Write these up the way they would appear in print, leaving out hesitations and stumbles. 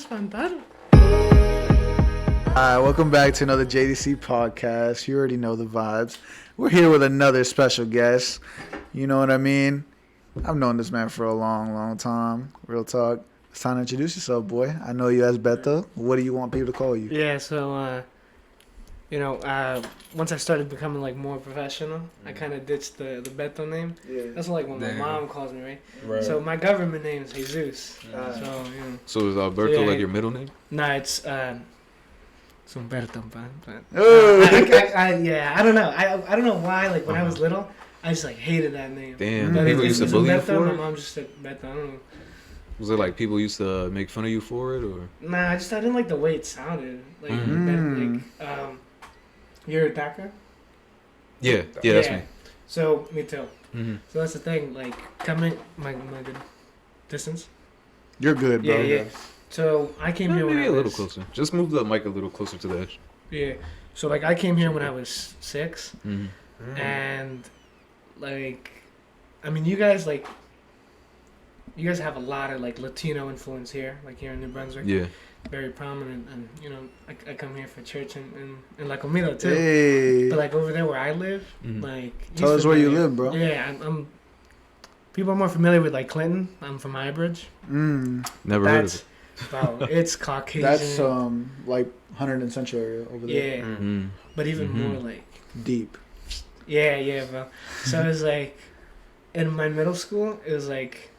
cantar? Hi, welcome back to another JDC podcast. You already know the vibes. We're here with another special guest. You know what I mean? I've known this man for a long, long time. Real talk. It's time to introduce yourself, boy. I know you as Beto. What do you want people to call you? Yeah, so, once I started becoming, like, more professional, I kind of ditched the Beto name. Yeah. That's like what my mom calls me, right? Right. So my government name is Jesus. So is Alberto like your middle name? Nah, it's Humberto, but Oh. I don't know. I don't know why. Like when I was little, I just like hated that name. Damn, But people used to bully you Humberto, for my it? mom just said Beto. I don't know. Was it like people used to make fun of you for it, or? Nah, I didn't like the way it sounded. Like, you're a DACA? Yeah, that's me. So me too. Mm-hmm. So that's the thing. Like coming my good distance. You're good, bro. Yeah. So I came here when Maybe I a was little closer. Just move the mic a little closer to the edge. Yeah. So like I came here when I was 6, Mm-hmm. and like, I mean, you guys have a lot of like Latino influence here, like here in New Brunswick. Yeah. Very prominent, and I come here for church and La Comida too. Hey. But like over there where I live, Mhm. like Tell us where you live, bro. Yeah, I'm. People are more familiar with like Clinton. I'm from Highbridge. Never heard of it. Bro, it's Caucasian. That's like 100th Century area over there. Yeah, Mm-hmm. but even Mhm. more like. Deep. Yeah, bro. So it was like, in my middle school, it was like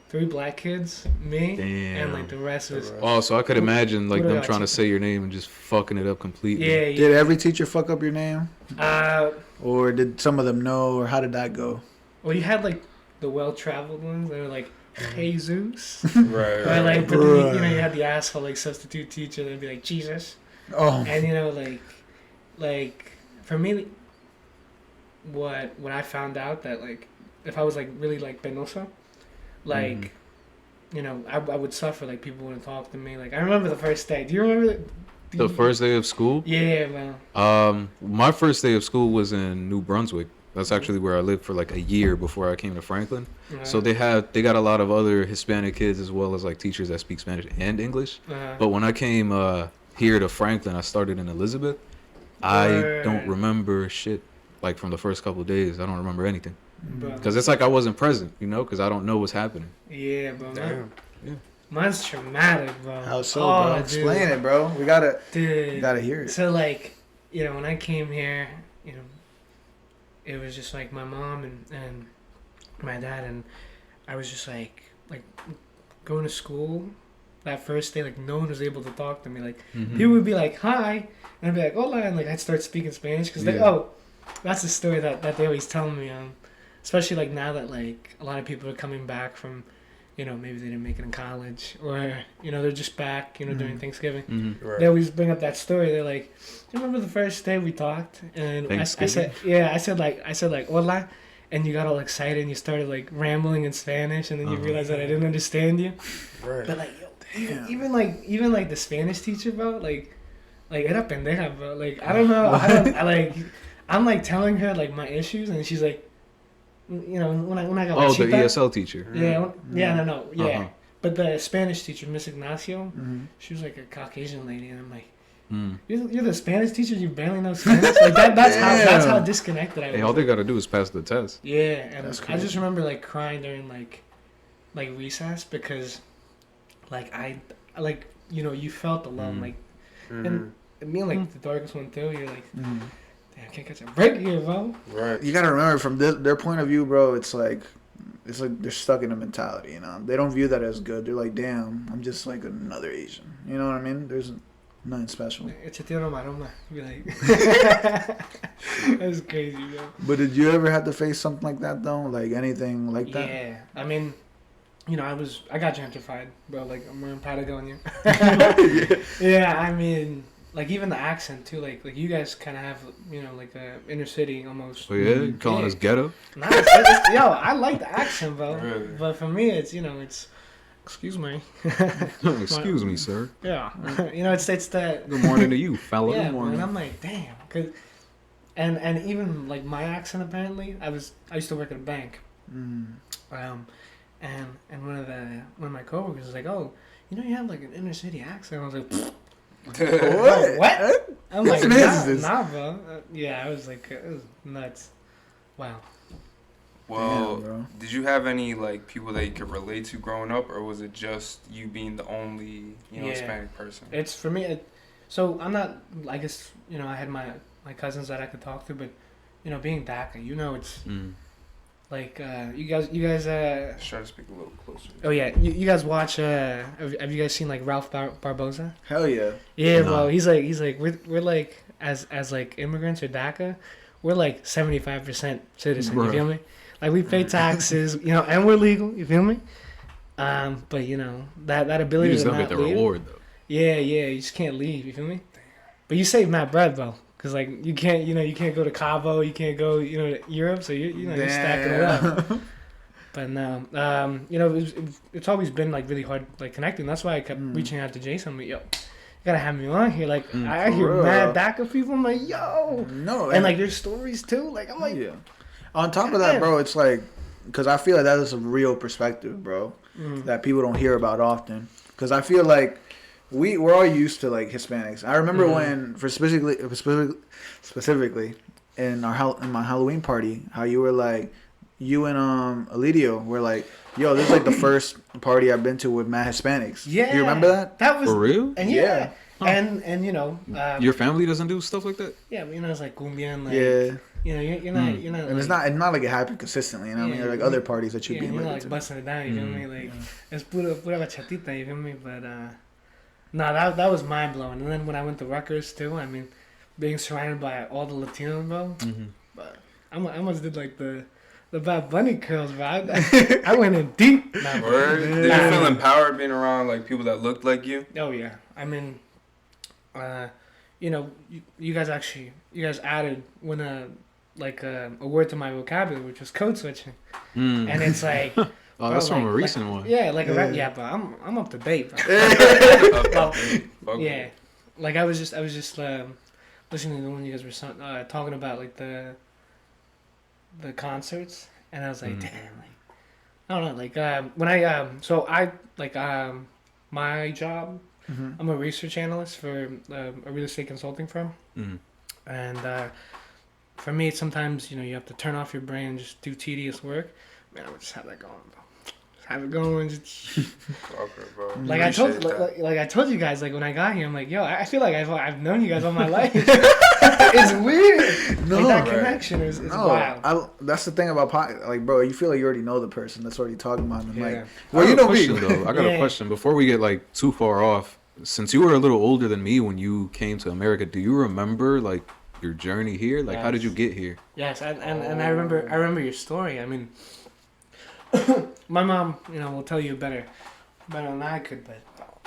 3 black kids, me, Damn. and like the rest was. Oh, so I could imagine like What them about trying you? to say your name and just fucking it up completely. Yeah. Did every teacher fuck up your name? Well, Or did some of them know? Or how did that go? you had like the well-traveled ones. They were like Jesus. Right. Or like, but Bruh. then, you had the asshole like substitute teacher. They'd be like Jesus. Oh. And like for me, what I found out that like if I was like really like penoso, like I would suffer. Like people wouldn't talk to me. Like I remember the first day. Do you remember that? The first day of school? Yeah, man. My first day of school was in New Brunswick. That's actually where I lived for like a year before I came to Franklin. So they got a lot of other Hispanic kids as well as like teachers that speak Spanish and English. But when I came here to Franklin, I started in Elizabeth. I don't remember shit like from the first couple of days. I don't remember anything because it's like I wasn't present, because I don't know what's happening. Yeah, bro. Yeah. Mine's traumatic, bro. How so, bro? Explain it, bro. We gotta hear it. So like, when I came here, it was just like my mom and my dad, and I was just like going to school that first day, like no one was able to talk to me. Like people would be like, hi, and I'd be like, hola, and like I'd start speaking Spanish because that's the story that they always tell me. Especially like now that like a lot of people are coming back from, maybe they didn't make it in college, or they're just back, during Thanksgiving. Right. They always bring up that story. They're like, "Do you remember the first day we talked?" And I said, "Hola," and you got all excited and you started like rambling in Spanish, and then you realized that I didn't understand you. Right. But like, even like the Spanish teacher, bro, like era pendeja, bro. Like I don't know, I'm like telling her like my issues, and she's like, when I got like, the ESL teacher. yeah. Uh-huh. But the Spanish teacher, Miss Ignacio, she was like a Caucasian lady, and I'm like, you're the Spanish teacher, you barely know Spanish. Like that's how disconnected I was. Hey, all they gotta do is pass the test. Yeah, and I just remember like crying during like recess because like you felt the love and being like the darkest one too. You're like, damn, I can't catch a break here, bro. Right. You gotta remember from their point of view, bro. It's like they're stuck in a mentality. They don't view that as good. They're like, damn, I'm just like another Asian. You know what I mean? There's nothing special. It's a tiro maroma. Be like, that's crazy, bro. But did you ever have to face something like that though? Like anything like that? Yeah, I mean, I got gentrified, bro. Like I'm wearing Patagonia. Yeah, I mean, like even the accent too. Like you guys kind of have, like a inner city almost. Oh yeah, you calling us ghetto? Nah, yo, I like the accent, bro. Really? But for me, it's it's. Excuse me. Excuse me, sir. Yeah, it's that. Good morning to you, fella. Yeah, Good morning. and I'm like, damn, and even like my accent apparently. I used to work at a bank. And one of my coworkers was like, oh, you know, you have like an inner city accent. I was like, What? what? I'm like, What is this? nah, bro. Yeah, I was like, it was nuts. Wow. Well, Damn, bro. did you have any like people that you could relate to growing up, or was it just you being the only Hispanic person? It's for me. So I'm not. I guess I had my cousins that I could talk to, but being DACA, it's like you guys. Just try to speak a little closer. Oh yeah, you guys watch. Have you guys seen like Ralph Barbosa? Hell yeah. Yeah, No. bro. He's like we're like as like immigrants or DACA, we're like 75% citizen. Bruh. You feel me? Like we pay taxes, and we're legal. You feel me? But that ability You just to don't not get the leave. reward though. Yeah, you just can't leave. You feel me? But you save mad bread though, cause like you can't go to Cabo, you can't go to Europe, so you're stacking it up. But no, it's always been like really hard like connecting. That's why I kept reaching out to Jason. I'm like, yo, you gotta have me on here. Like I hear real. mad DACA people. I'm like, yo, No, and like their stories too. Like I'm like, yeah. On top of that, bro, it's like, because I feel like that is a real perspective, bro, that people don't hear about often. Because I feel like we're all used to like Hispanics. I remember when, for specifically in my Halloween party, how you were like, you and Elidio were like, yo, this is like the first party I've been to with mad Hispanics. yeah, You remember that? That was For real? and Yeah. and Your family doesn't do stuff like that? yeah, it's like cumbia and like Yeah. you're not And it's not like it happened consistently, you know what I mean? Yeah, Like other parties that you'd yeah, be you're invited like to. busting it down. You feel me? Like it's pura bachatita. You feel me? But that was mind blowing. And then when I went to Rutgers too, I mean, being surrounded by all the Latinos, bro. But I almost did like the Bad Bunny curls, bro. I went in deep. Nah, bro. Word? Did you feel empowered being around like people that looked like you? Oh yeah. I mean, you guys added a word to my vocabulary, which was code switching, and it's like. Oh, that's bro, from a like, recent one. Yeah, like but I'm up to date, bro. Well, yeah, like I was just listening to the one you guys were talking about, like the concerts, and I was like, damn, like I don't know, like when my job, I'm a research analyst for a real estate consulting firm, and for me, sometimes you have to turn off your brain and just do tedious work. Man, I would just have that going, bro. Have it going. Just... Okay, bro. Like I told you guys, like when I got here, I'm like, yo, I feel like I've known you guys all my life. It's weird. No, like that right. connection is wild. That's the thing about like, bro, you feel like you already know the person that's already talking about them. Yeah. Like, well, you know me. I got a question before we get like too far off. Since you were a little older than me when you came to America, do you remember like your journey here? Like, how did you get here? Yes, and I remember your story. I mean, my mom, will tell you better than I could, but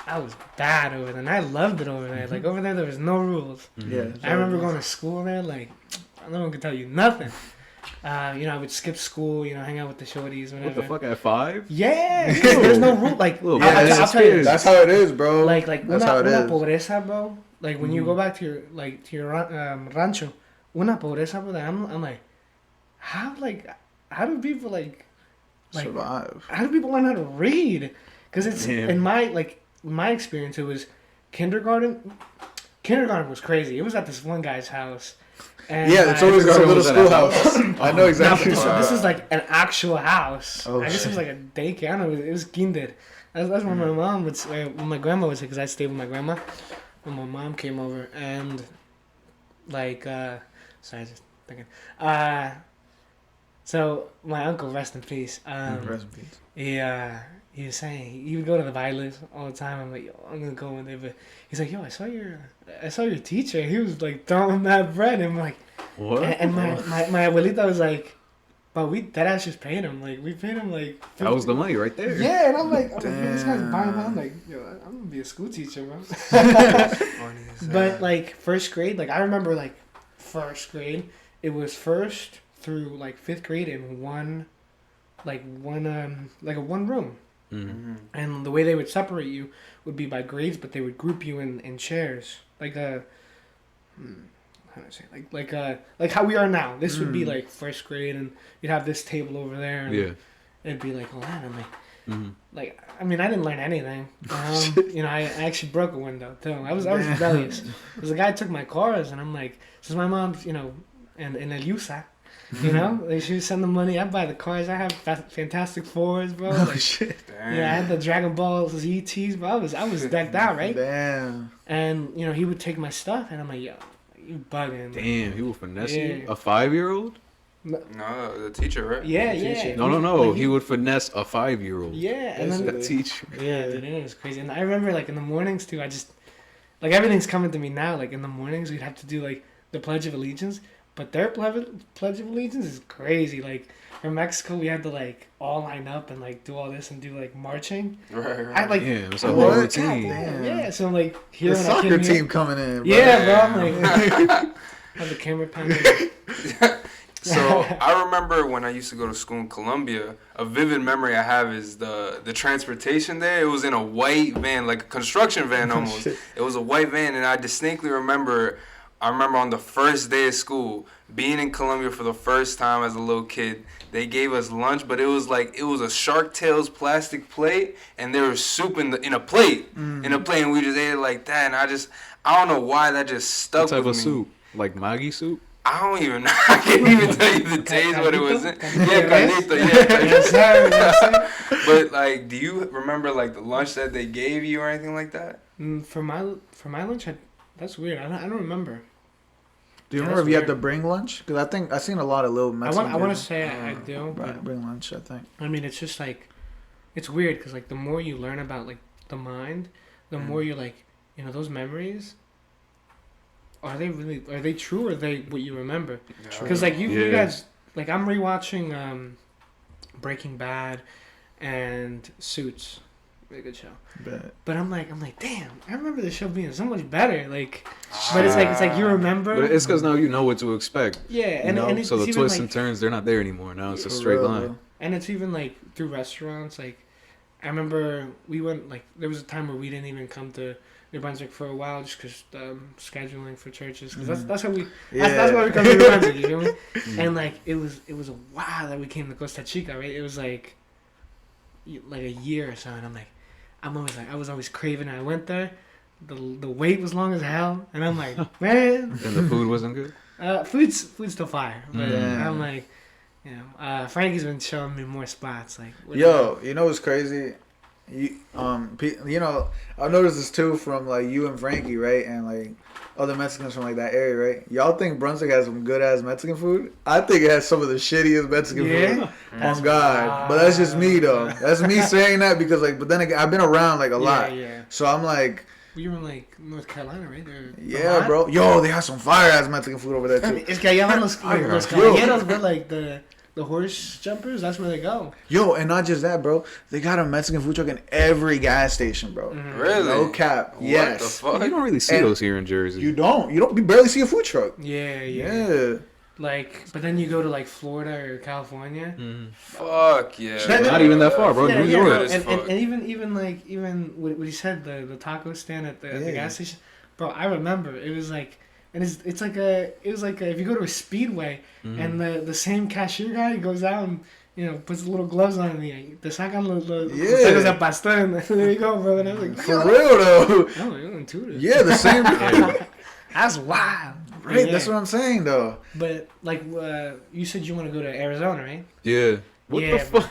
I was bad over there, and I loved it over there. Like over there was no rules. Yeah. I remember going to school there, like no one could tell you nothing. I would skip school, hang out with the shorties, whatever. What the fuck, at 5? Yeah, there's no rule. Like, Little I'll tell you, That's how it is, bro. like that's how it una is. pobreza, bro. Like when you go back to your rancho, una pobreza, bro. I'm like, how do people survive? how do people learn how to read? Because it's in my experience, it was kindergarten. Kindergarten was crazy. It was at this one guy's house. And Yeah, it's always got a little was at a schoolhouse. I know exactly. this is like an actual house. Oh, I guess it was like a daycare. I don't know. It was kinder. That's where my mom would, when my grandma was here, because I stayed with my grandma. When my mom came over, and sorry, just thinking. So my uncle, rest in peace. Rest in peace. He was saying he would go to the bailes all the time. I'm like, yo, I'm gonna go in there, but he's like, yo, I saw your teacher. He was like throwing that bread, and I'm like, What? and my abuelita was like, but that ass just paid him. Like we paid him like. 50. That was the money right there. Yeah, and I'm like, this guy's buying. I'm like, yo, I'm gonna be a school teacher, bro. But like first grade, like I remember like first grade, it was first through like fifth grade in one room. Mm-hmm. And the way they would separate you would be by grades, but they would group you in chairs, like how do I say, like how we are now. This would be like first grade, and you'd have this table over there, and Yeah. it'd be like all that. I'm like, Like, I mean, I didn't learn anything. You know, I actually broke a window too. I was rebellious because the guy took my cars, and I'm like, since my mom's, you know, in El USA, you know, like she would send the money. I buy the cars. I have Fantastic Fours, bro. Oh like, shit! Damn. yeah, I had the Dragon Ball ZTs, bro. I was decked out, right? Damn. And you know, he would take my stuff, and I'm like, yo, you bugging? Damn, he would finesse Yeah. you? A 5-year-old? No, the teacher, right? Yeah, The yeah. teacher. No. Like, He would finesse a 5-year-old. Yeah, and then The teacher. yeah, dude, it was crazy. And I remember like in the mornings too. I just like everything's coming to me now. Like in the mornings, we'd have to do like the Pledge of Allegiance, but their Pledge of Allegiance is crazy. Like from Mexico, we had to like all line up and like do all this and do like marching. Right. I like Yeah, it was a What? whole God routine. damn. yeah. So like here The when I soccer came team here, coming in. Bro. yeah, bro. I'm Yeah. like have the camera pan. So I remember when I used to go to school in Colombia, a vivid memory I have is the transportation there. It was in a white van, like a construction van almost. It was a white van, and I distinctly remember. I remember on the first day of school, being in Colombia for the first time as a little kid. They gave us lunch, but it was a Shark Tales plastic plate, and there was soup in a plate, and we just ate it like that. And I don't know why that just stuck What type with of me. soup? Like Maggi soup? I don't even know. I can't even tell you the taste, what it was in. Yeah, carnita, Yes, sir. Yes, sir. But like, do you remember like the lunch that they gave you or anything like that? For my lunch, that's weird. I don't remember. Do you Yeah, remember that's if you had to weird. bring lunch? Because I think I've seen a lot of little Mexican. I want to kids, say I do. But bring lunch. I think. I mean, it's just like, it's weird because like the more you learn about like the mind, the more you're like, you know, those memories. Are they true or are they what you remember? Because like you Yeah. guys, like I'm rewatching Breaking Bad and Suits, really good show. But I'm like, damn, I remember the show being so much better. Like, but it's like you remember. But it's because now you know what to expect. Yeah, You and know? and it's So the even twists like, and turns, they're not there anymore. Now it's a For straight real, line. bro. and it's even like through restaurants. Like, I remember we went like there was a time where we didn't even come to New Brunswick for a while just because scheduling for churches. Because that's how we. That's why we come to New Brunswick. You feel me? And like it was a while that we came to Costa Chica, right? It was like a year or so, and I was always craving it. I went there, the wait was long as hell, and I'm like, man, And the food wasn't good? food's still fire, but Yeah. I'm like, you know, Frankie's been showing me more spots, like, Yo, you know what's crazy? You know, I've noticed this too from like you and Frankie, right, and like other Mexicans from like that area, right? Y'all think Brunswick has some good ass Mexican food? I think it has some of the shittiest Mexican food. On God, but that's just me though. That's me saying that because like, but then again, I've been around like a lot, Yeah. so I'm like, You were in like North Carolina, right? Or yeah, Vermont? bro. Yo, they have some fire ass Mexican food over there I mean, too. it's got y'all have los Yo. caballeros, bro, like the horse jumpers. That's where they go. Yo, and not just that, bro. They got a Mexican food truck in every gas station, bro. Really? No cap. What Yes. the fuck? You don't really see And those here in Jersey. You don't. You barely see a food truck. Yeah. Yeah. Like, but then you go to like Florida or California. Fuck yeah. Not even that far, bro. Yeah, New yeah, York. no, as and fuck. even what he said, the taco stand at the Yeah. gas station, bro. I remember it was like, and it was like if you go to a Speedway and the same cashier guy goes out and puts the little gloves on and te sacan los tacos al pastor and there you go, bro. And I was like, For real though. oh, you're intuitive. Yeah, the same. That's wild. Right, Yeah. that's what I'm saying though. But like, you said you want to go to Arizona, right? Yeah. What Yeah, the fuck?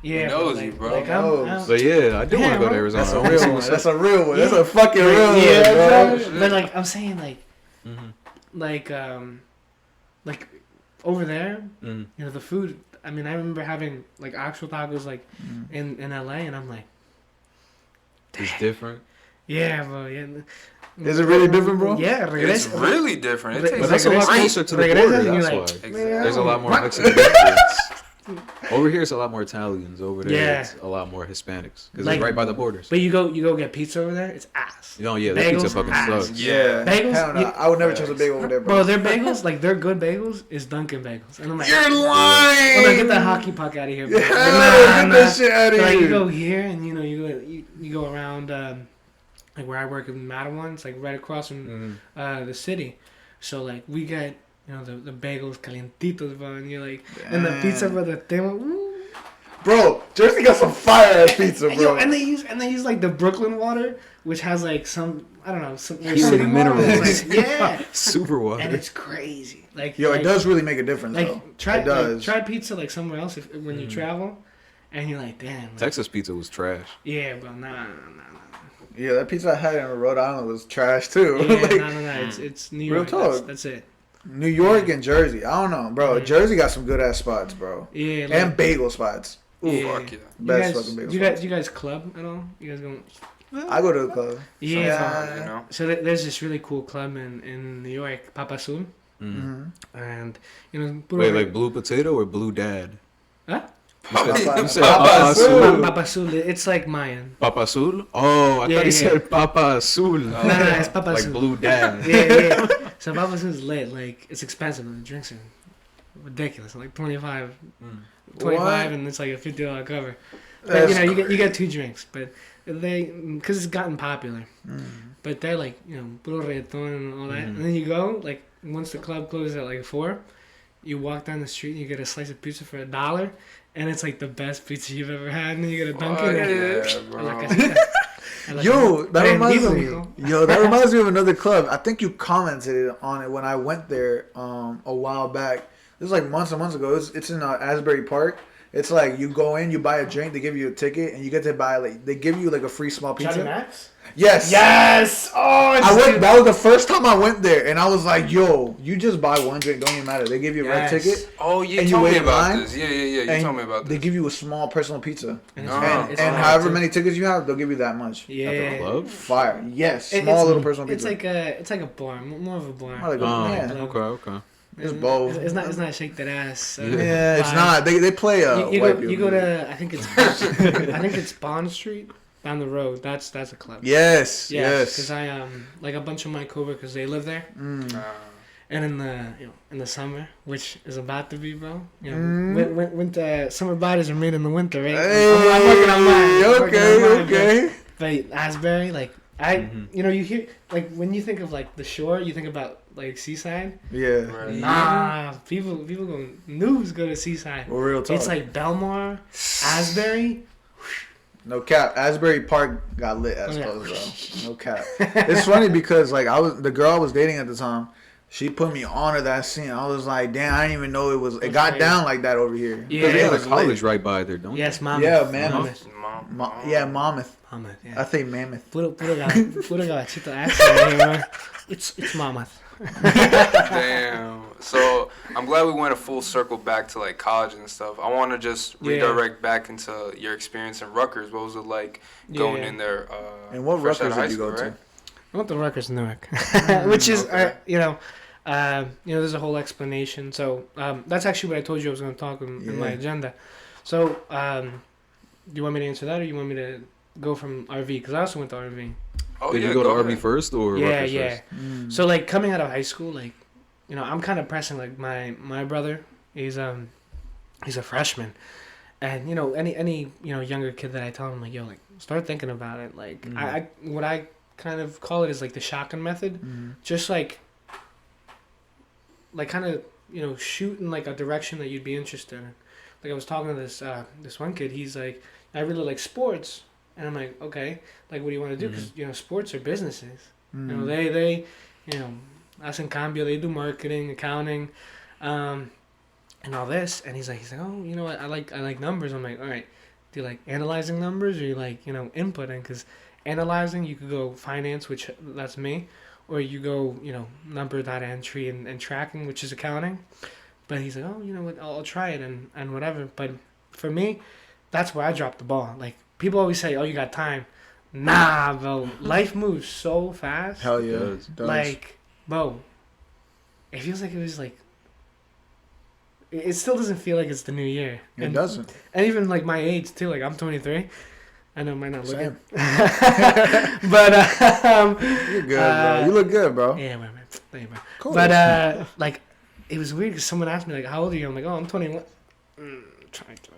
Yeah, Nosy, like, bro. Like, Knows. But yeah, I do want Yeah, to go to bro. Arizona. That's a I wanna real see one. what's That's up. a real one. Yeah. That's a fucking real one, yeah, bro. bro. But like I'm saying, like over there, the food. I mean, I remember having like actual tacos like in LA, and I'm like, It's different. yeah, bro. Yeah. Is it really different, bro? Yeah, It's regresa. really different. It But tastes But that's a lot great. closer to the Regresas border. and you're That's like, why. Exactly. There's a lot more Mexican influence. Over here, it's a lot more Italians. Over there, Yeah. it's a lot more Hispanics because Like- it's right by the borders. But you go get pizza over there. It's ass. You know, yeah, that pizza Bagels, fucking ass. sucks. Yeah. Bagels. Hell no. I would never trust a bagel over there, Bro, bro. their bagels, like their good bagels, is Dunkin' bagels, and I'm like, You're I'm lying. like, get that hockey puck out of here, bro. Yeah, Nah, get nah. that shit out of So, like, you here. go here, and you go around, like where I work in Mattawan, it's like right across from the city. So like we get the bagels calientitos, bro, and you're like, and the pizza, bro, the thing. Bro, Jersey got some fire ass pizza, bro. Yo, and they use like the Brooklyn water, which has like some, I don't know, some Healing water. minerals. It's like, yeah, Super water. and it's crazy. Like, Yo, like, it does really make a difference, though. like try It does. try pizza like somewhere else when you travel, and you're like, damn. Like, Texas pizza was trash. Yeah, but nah. Yeah, that pizza I had in Rhode Island was trash, too. Yeah, Like, no. It's New Real York. talk. That's it. New York and Jersey. I don't know, bro. Yeah. Jersey got some good ass spots, bro. Yeah, like, And bagel spots. yeah. Fuck yeah. Best fucking bagel spots. You guys club at all? You guys going? I go to the club. Yeah. You know? So there's this really cool club in New York, Papa Azul, Mm-hmm. and you know. Wait, like blue potato or blue dad? Huh? You said Papa Papa Azul. Azul. Papa Azul. It's like Mayan. Papa Azul? Oh, I Yeah, thought you yeah. said Papa Azul. No, it's Papa Like Azul. blue dad. Yeah. So Papa Azul's lit. Like it's expensive, and the drinks are ridiculous. Like 25, What? and it's like a $50 cover. But That's you know, you get 2 drinks, but because it's gotten popular. Mm. But they're like, you know, puro reggaeton and all that. Mhm. And then you go, like, once the club closes at like 4, you walk down the street and you get a slice of pizza for $1, and it's like the best pizza you've ever had. And then you get a Dunkin'. Fuck and yeah, I bro. like I Yo, that reminds me. mijo. Yo, that reminds me of another club. I think you commented on it when I went there a while back. This was like months and months ago. It's in Asbury Park. It's like you go in, you buy a drink, they give you a ticket, and you get to buy like they give you like a free small pizza. Johnny Max? Yes. Yes! Oh, I went. That was the first time I went there, and I was like, "Yo, you just buy one drink, don't even matter. They give you a red Yes. ticket, Oh, yeah, And you you told wait me in about line, this. Yeah. You and told me about they this. give you a small personal pizza, And No. and it's however too. many tickets you have, they'll give you that much. Yeah. At the club? Fire. Yes, It- small it's- little personal It's pizza. it's like a bar, more of a bar. More like a- Oh, yeah. okay. It's both. It's not shake that ass. Yeah, it's vibe. not. They play You white go people. to I think it's Bond Street down the road. That's a club. Yes, Because yes. I like a bunch of my coworkers, they live there, Mm. and in the summer, which is about to be, bro. You know, Mm. winter summer bodies are made in the winter, right? Hey, I'm working on mine. I'm working on mine, okay. But Asbury, like you hear like when you think of like the shore, you think about like seaside. Yeah. Right. Nah, people go noobs go to seaside. Well, real talk. It's like Belmar, Asbury. No cap. Asbury Park got lit as Yeah. close, bro. No cap. It's funny because like the girl I was dating at the time, she put me onto that scene. I was like, damn, I didn't even know it was. It got crazy. down like that over here. Yeah. They it have a was college lit. right by there, don't Yes, Mammoth. Yeah, man. Mammoth. Yeah, Monmouth. Mammoth. I Yeah. think Mammoth. Puro gabachito accent here, man. It's Mammoth. Damn. So I'm glad we went a full circle back to like college and stuff. I want to just Yeah. redirect back into your experience in Rutgers. What was it like going Yeah. in there? And what fresh out Rutgers of high did you go school, to? right? I went to Rutgers, Newark, which is Okay. there's a whole explanation. So that's actually what I told you I was going to talk in my Yeah. agenda. So do you want me to answer that, or you want me to go from RV? Because I also went to RV. Oh, Did yeah, you go to RV ahead. first or Yeah, Rutgers yeah. first? Mm. So like coming out of high school, like I'm kind of pressing. Like my brother, he's a freshman, and any younger kid that I tell him like, yo, like start thinking about it. Like I what I kind of call it is like the shotgun method. Mm. Just like kind of shoot in like a direction that you'd be interested in. Like I was talking to this one kid, he's like, I really like sports, and I'm like, okay, like what do you want to do? Because sports are businesses. Mm. They hacen cambio, they do marketing, accounting, and all this. And he's like, oh, you know what, I like numbers. I'm like, all right, do you like analyzing numbers, or you like inputting? Because analyzing, you could go finance, which that's me, or you go number, data entry, and tracking, which is accounting. But he's like, oh, you know what, I'll try it and whatever. But for me, that's where I dropped the ball. Like people always say, oh, you got time. Nah, bro, life moves so fast. Hell yeah. It Does. Like, bro, it feels like it was like. It still doesn't feel like it's the new year. It doesn't. And even like my age too. Like I'm 23. I know I might not look Same. it. But You're good, bro. You look good, bro. yeah, man. Thank you, bro. Cool. But like, it was weird because someone asked me like, "How old are you?" I'm like, "Oh, I'm 21." 23.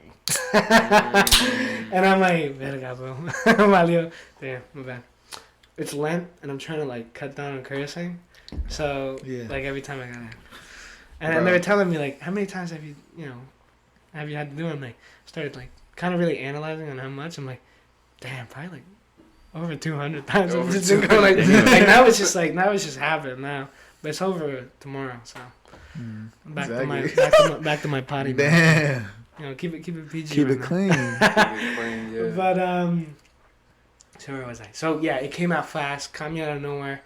And I'm like, "Verga, bro." Valió. Damn, my bad. It's Lent, and I'm trying to like cut down on cursing. So Yeah. like every time I got it, and Bro. they were telling me like, "How many times have you had to do it?" I'm like, started like kind of really analyzing on how much. I'm like, damn, probably like over 200 times. Over I'm just like, now it's just happening now. But it's over tomorrow, so back to my potty. Damn. You know, keep it PG. Keep right it now. clean. Yeah. But so where was I? So yeah, it came out fast, caught me out of nowhere.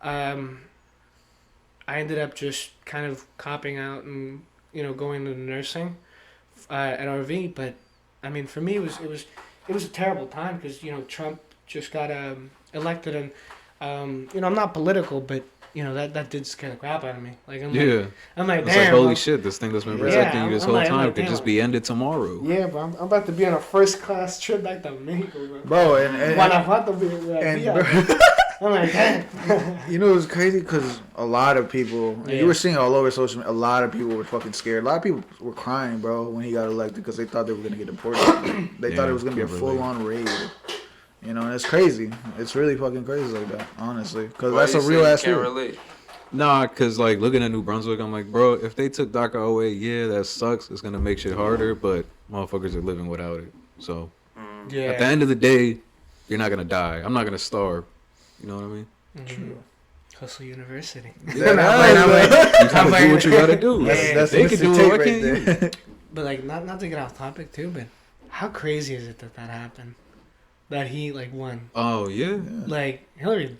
I ended up just kind of copping out and going into nursing at RV. But I mean, for me, it was a terrible time because Trump just got elected, and I'm not political, but that did scare the crap out of me. Like I'm like, It's damn, like, holy shit, this thing that's been protecting you this whole time could just be ended tomorrow. Yeah, bro, I'm about to be on a first class trip back to Mexico, Bro, and I'm like, damn. You know, it was crazy because a lot of people, and you were seeing all over social media, a lot of people were fucking scared. A lot of people were crying, bro, when he got elected because they thought they were going to get deported. They thought it was going to be a full-on raid. And it's crazy. It's really fucking crazy like that, honestly. Because that's a real-ass fear. Nah, because, like, looking at New Brunswick, I'm like, bro, if they took DACA away, yeah, that sucks. It's going to make shit harder, but motherfuckers are living without it. So, at the end of the day, you're not going to die. I'm not going to starve. You know what I mean? True. Hustle University. You gotta do what you gotta do. That's they can do it. Why can't you? But like, not to get off topic too, but how crazy is it that happened? That he like won. Oh yeah. Like Hillary,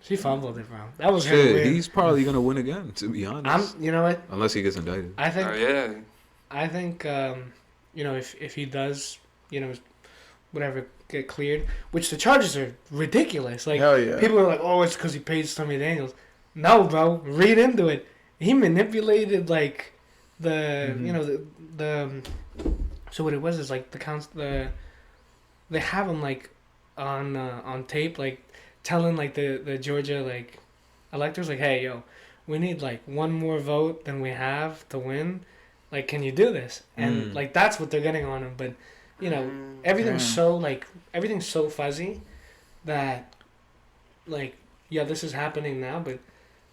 she fumbled it, bro. That was shit. weird. He's probably gonna win again. To be honest. You know what? Unless he gets indicted. I think. Yeah. I think if he does, whatever, get cleared, which the charges are ridiculous. Like, hell yeah. People are like, oh, it's because he paid Stormy Daniels. No, bro. Read into it. He manipulated like the so what it was is like they have him like on tape like telling like the Georgia like electors like, hey yo, we need like one more vote than we have to win. Like, can you do this? And like that's what they're getting on him. But everything's so fuzzy that like this is happening now. But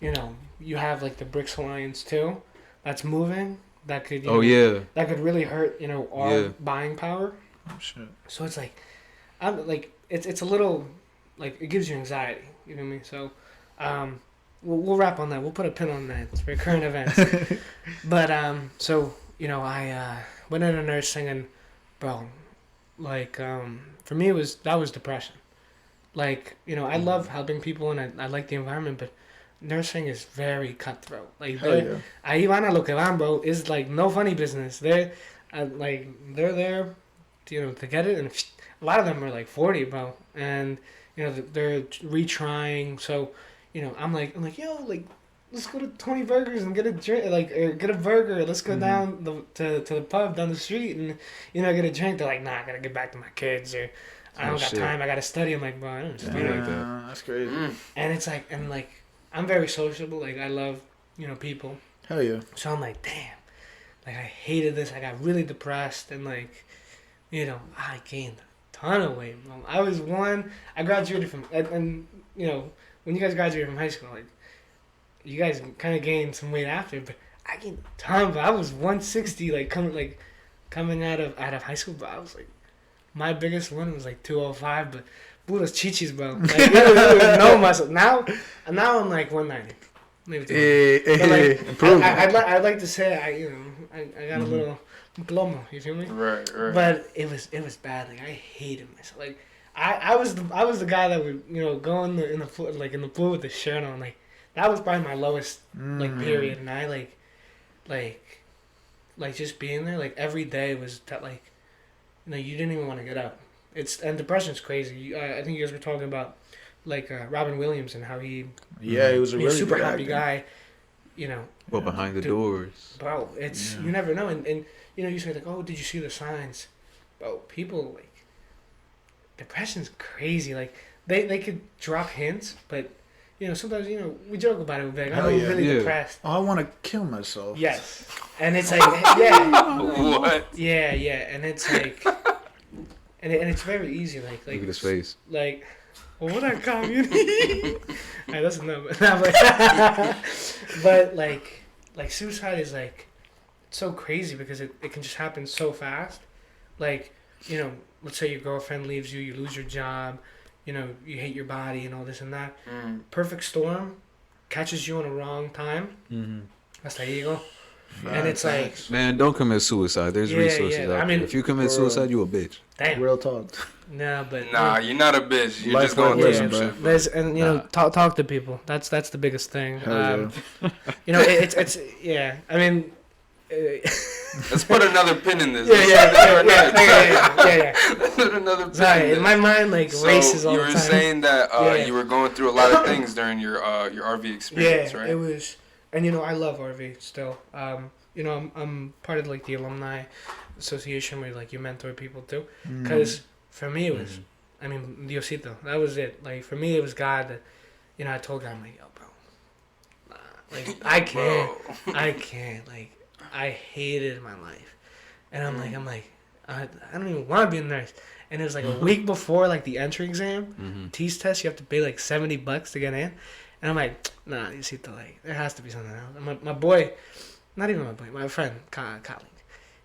you have like the BRICS alliance too, that's moving. That could that could really hurt our buying power. Oh shit. So it's like I'm like it's a little like it gives you anxiety. You know what I mean? So we'll wrap on that. We'll put a pin on that. It's for current events. But so I went into nursing and bro, like for me that was depression. Like I love helping people and I like the environment, but nursing is very cutthroat. Like ahí van a lo que van, bro. It's like no funny business. They're there, to get it, and a lot of them are like 40, bro, and they're retrying. So I'm like yo, like let's go to 20 Burgers and get a drink, or get a burger. Let's go down to the pub down the street and get a drink. They're like, nah, I gotta get back to my kids, or I don't got time. I gotta study. I'm like, bro, I don't study like that. That's crazy. And it's like, I'm very sociable. Like I love people. Hell yeah. So I'm like, damn. Like I hated this. I got really depressed and like, I gained a ton of weight. Bro. I graduated from and when you guys graduated from high school, like you guys kind of gained some weight after, but I gained a ton. But I was 160 like coming out of high school. But I was like, my biggest one was like 205, but those chichis, bro. Like, there was no muscle. Now I'm like 190. I'd like to say I got a little plomo. You feel me? Right. But it was bad. Like I hated myself. Like I was the guy that would go in the pool with the shirt on. Like that was probably my lowest like period, and I like just being there like every day was that like you didn't even want to get up. And depression's crazy. I think you guys were talking about like Robin Williams and how he he was a really super good happy actor. guy. But behind the doors, bro, it's you never know. And you say like, oh, did you see the signs? Bro, people like depression's crazy. Like they could drop hints, but sometimes we joke about it. We'll be like, I'm really depressed. Oh, I want to kill myself. Yes, and it's like What? Yeah, and it's like. And it's very easy, like look at his face. Like, well, what a community. Alright, that's enough. But like suicide is like so crazy because it can just happen so fast. Like, let's say your girlfriend leaves you, you lose your job, you hate your body and all this and that. Perfect storm catches you in a wrong time. Hasta ahí go. And it's like, man, don't commit suicide. There's resources out there. If you commit suicide, you a bitch. Damn. Real talk. Nah, but you're not a bitch. You're Life just going through some shit. There's talk to people. That's the biggest thing. It's I mean, let's put another pin in this. Yeah. Let's put another pin. Sorry, in my mind, like races all the time. You were saying that you were going through a lot of things during your RV experience, right? Yeah, it was, and I love RV still. I'm part of like the alumni association where like you mentor people too. Because for me it was, I mean, Diosito, that was it. Like for me it was God that, I told God, I'm like, yo, bro, like I can't, like I hated my life, and I'm like, I don't even want to be a nurse. And it was like a week before like the entry exam, TEAS test. You have to pay like $70 to get in, and I'm like, nah, Diosito, like there has to be something else. And my boy, not even my boy, my friend, colleague,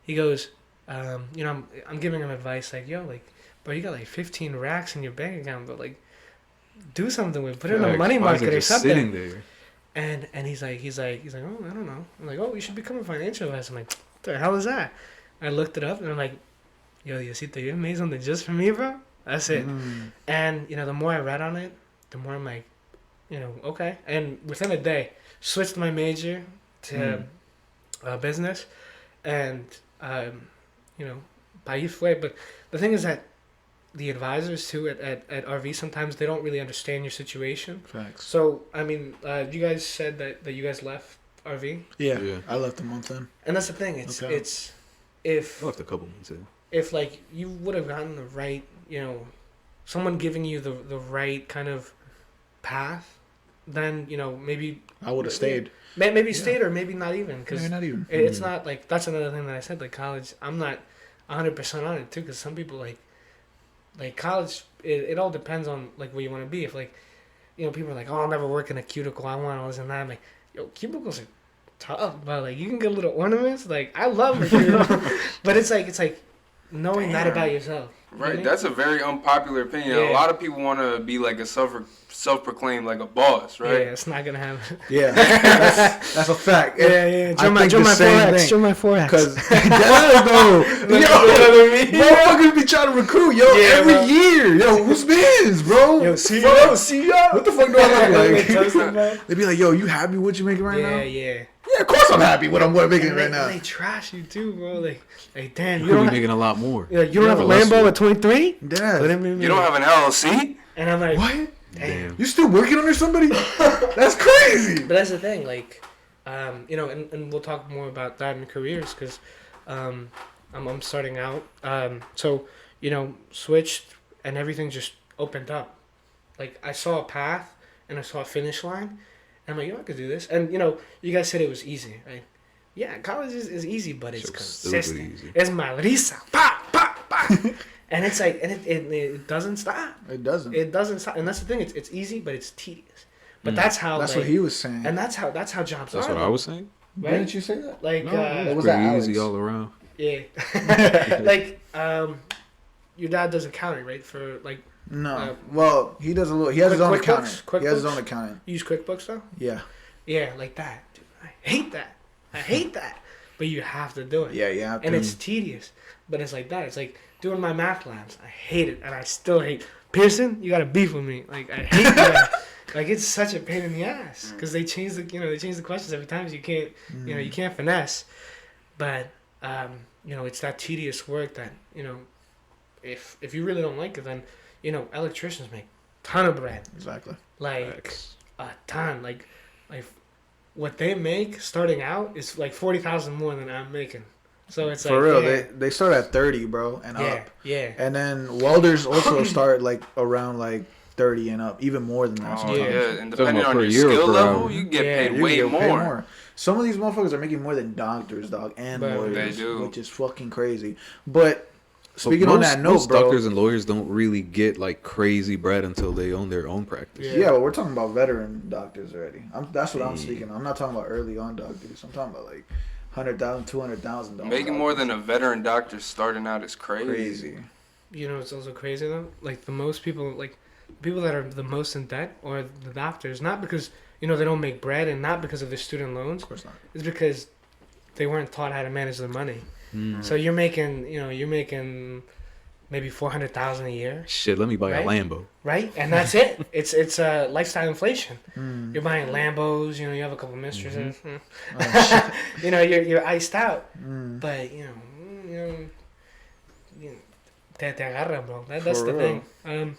he goes, I'm giving him advice like, yo, like, bro, you got like 15 racks in your bank account, but like, do something with it. Put it in a money market or something. Sitting there. And he's like, oh, I don't know. I'm like, oh, you should become a financial advisor. I'm like, what the hell is that? I looked it up and I'm like, yo, Diosito, you made something just for me, bro? That's it. And, the more I read on it, the more I'm like, okay. And within a day, switched my major to business, and, país fue. But the thing is that the advisors too at RV, sometimes they don't really understand your situation. Facts. So I mean, you guys said that you guys left RV. Yeah, I left a month in. And that's the thing. It's if I left a couple months in. If like you would have gotten the right, someone giving you the right kind of path, then maybe I would have stayed. Maybe stayed, or maybe not even, because maybe not even. It's not like, that's another thing that I said. Like college, I'm not 100% on it too, because some people like college. It all depends on like where you want to be. If like, people are like, oh, I'll never work in a cubicle. I want all this and that. I'm like, yo, cubicles are tough, but like you can get little ornaments. Like I love it, but it's like knowing that about yourself. Right, that's a very unpopular opinion. Yeah. A lot of people want to be like a self-proclaimed like a boss, right? Yeah, it's not gonna happen. Yeah, that's a fact. Yeah. Join my 4X. Join my 4X. Because motherfuckers be trying to recruit, every year. Yo, who's biz, bro? Yo, CEO. What the fuck do I look like? They be like, yo, you happy with what you making right now? Yeah. Yeah, of course I'm happy with what I'm making right now. They trash you too, bro. Like damn, you could be making a lot more. Yeah, you don't have a Lambo at 23? Yeah. You don't have an LLC? And I'm like, what? Damn. You still working under somebody? That's crazy. But that's the thing, like, and we'll talk more about that in careers, because I'm starting out. So, switched and everything just opened up. Like, I saw a path and I saw a finish line. And I'm like, I could do this. And, you guys said it was easy, right? Yeah, college is easy, but it's consistent. Easy. It's madriza. Pa, pa, pa. And it's like, and it doesn't stop. It doesn't. It doesn't stop. And that's the thing. It's easy, but it's tedious. But that's how. That's what he was saying. And that's how jobs are. That's what I was saying. Right? Didn't you say that? Like, it was pretty easy all around. Yeah. Like, your dad does accounting, right? For like. No. Well, he does a little. He has his own accounting. He has his own accounting. You use QuickBooks though? Yeah. Yeah, like that. Dude, I hate that. But you have to do it. Yeah, you have to. And it's tedious. But it's like that. It's like doing my math labs. I hate it, and I still hate. Pearson, you got to beef with me. Like I hate that. Like it's such a pain in the ass because they change the questions every time. So you can't you can't finesse. But it's that tedious work that if you really don't like it, then electricians make a ton of bread. Exactly. Like a ton. Like what they make starting out is like 40,000 more than I'm making. So it's for real. They start at 30, bro, and up. Yeah. And then welders also start like around like 30 and up, even more than that. Oh, yeah. And depending on your skill level, you get paid way more. Some of these motherfuckers are making more than doctors, dog, and lawyers, they do, which is fucking crazy. But speaking on that note, most bro, doctors and lawyers don't really get like crazy bread until they own their own practice. Yeah, but we're talking about veteran doctors already. That's what I'm speaking. I'm not talking about early on doctors. I'm talking about like $100,000, $200,000. Making more than a veteran doctor starting out is crazy. You know, it's also crazy though. Like the most people, like people that are the most in debt, or the doctors, not because they don't make bread, and not because of their student loans. Of course not. It's because they weren't taught how to manage their money. So you're making maybe $400,000 a year. Shit, let me buy a Lambo. Right, and that's it. It's lifestyle inflation. You're buying Lambos. You have a couple mistresses. Oh, you're iced out. But te agarra, bro. That's the thing.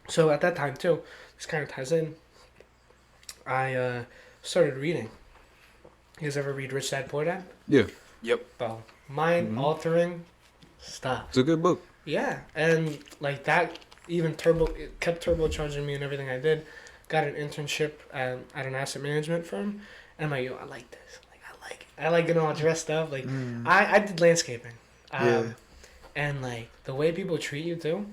So at that time too, this kind of ties in. I started reading. You guys ever read Rich Dad Poor Dad? Yeah. Yep. Well, mind-altering stuff. It's a good book. Yeah, and like that even it kept turbocharging me in everything I did. Got an internship at an asset management firm, and I'm like, yo, I like this. Like, I like it. I like getting all dressed up. Like, I did landscaping. And like the way people treat you too,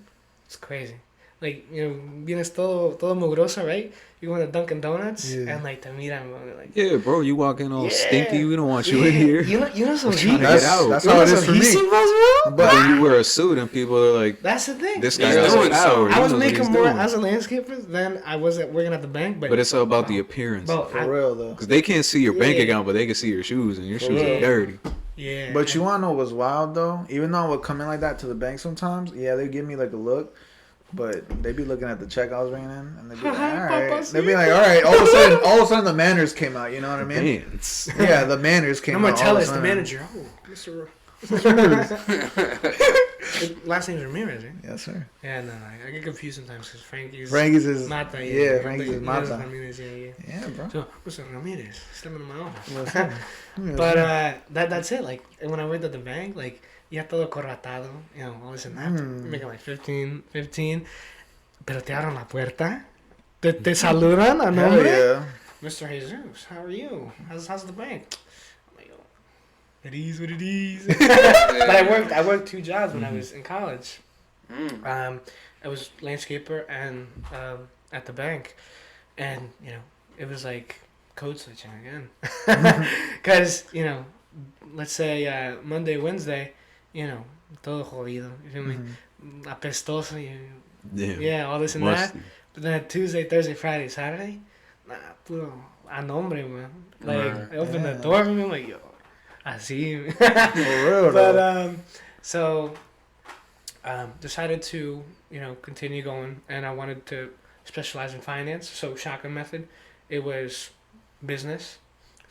it's crazy. Like, vienes todo mugroso, right? You go to Dunkin' Donuts, and like, te miran, like... Yeah, bro, you walk in all stinky, we don't want you in here. You know some heat? That's how it is for me. Bro? But then you wear a suit and people are like... That's the thing. This guy got some power. I was making more as a landscaper than I was working at the bank. But it's all about the appearance. For real, though. Because they can't see your bank account, but they can see your shoes, and your shoes are dirty. Yeah. But you want to know what's wild, though? Even though I would come in like that to the bank sometimes, they give me like a look. But they be looking at the check I was bringing in, and they be like, all right. They be like, all right. All of a sudden, the manners came out. You know what I mean? Yeah, the manners came out. I'm gonna tell us the manager. Oh, Mr. Last name's Ramirez, right? Yes, sir. Yeah, no, I get confused sometimes because Frankie's is Mata. Yeah, Frankie's is Mata. Ramirez, yeah, bro. So, Mr. Ramirez, stepping in my office. But that's it. Like, when I worked at the bank, like, ya todo corratado, all this and that. You're making like 15, pero te abren la puerta, te saludan a nombre. Yeah. Mr. Jesus, how are you? How's the bank? I'm like, it is what it is. But I worked 2 jobs when I was in college. I was landscaper and at the bank, and it was like code switching again. Because let's say Monday, Wednesday, todo jodido. You feel me? Apestoso. Yeah, all this and that. But then Tuesday, Thursday, Friday, Saturday, puro a nombre, man. Like, I opened the door for me, I'm like, yo, así. For real, But, decided to, continue going, and I wanted to specialize in finance. So, shotgun method, it was business.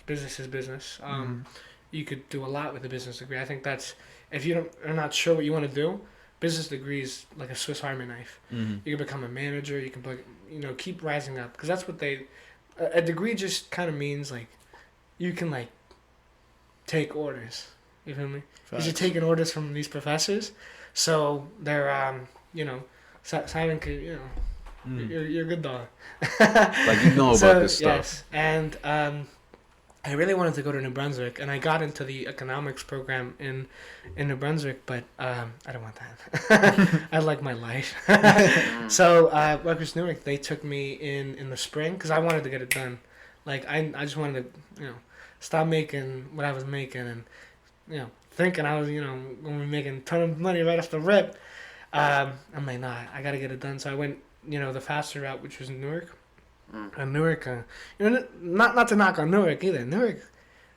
Business is business. You could do a lot with a business degree. I think that's, if you are not sure what you want to do, business degree is like a Swiss Army knife. You can become a manager. You can, keep rising up, because that's what a degree just kind of means like you can like take orders. You feel me? Because you're taking orders from these professors, so they're Simon could you're a good dog. Like about this stuff. Yes, and I really wanted to go to New Brunswick, and I got into the economics program in New Brunswick, but I don't want that. I like my life. So Rutgers Newark, they took me in the spring because I wanted to get it done. Like I just wanted to stop making what I was making, and thinking I was going to be making a ton of money right off the rip. I'm like, nah, I got to get it done. So I went the faster route, which was Newark. And Newark, not to knock on Newark either. Newark,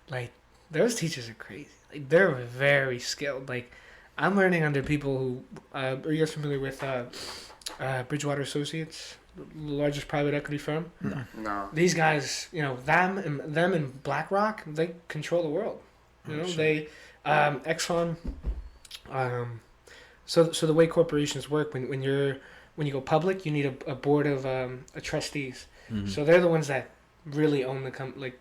like, those teachers are crazy. Like, they're very skilled. Like, I'm learning under people who, are you guys familiar with Bridgewater Associates, the largest private equity firm? No. These guys, them and BlackRock, they control the world. They, Exxon. So the way corporations work, when you go public, you need a board of trustees. So they're the ones that really own the company,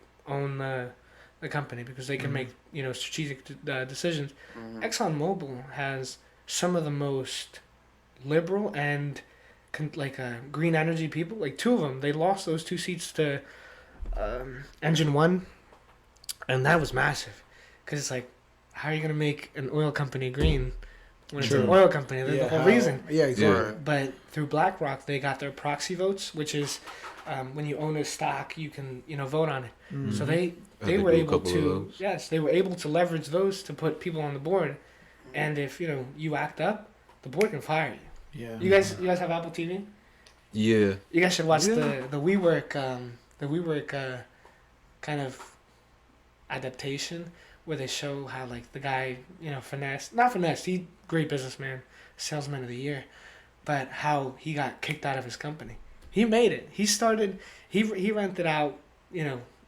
because they can make strategic decisions. ExxonMobil has some of the most liberal and green energy people. Like 2 of them, they lost those 2 seats to Engine One, and that was massive. Because it's like, how are you gonna make an oil company green when it's an oil company? That's the whole reason. Yeah, exactly. But through BlackRock, they got their proxy votes, which is when you own a stock, you can vote on it. So they they were able to, yes, they were able to leverage those to put people on the board. And if, you act up, the board can fire you. Yeah. You guys have Apple TV? Yeah. You guys should watch the WeWork kind of adaptation where they show how like the guy, not finesse, he great businessman, salesman of the year, but how he got kicked out of his company. He made it. He rented out,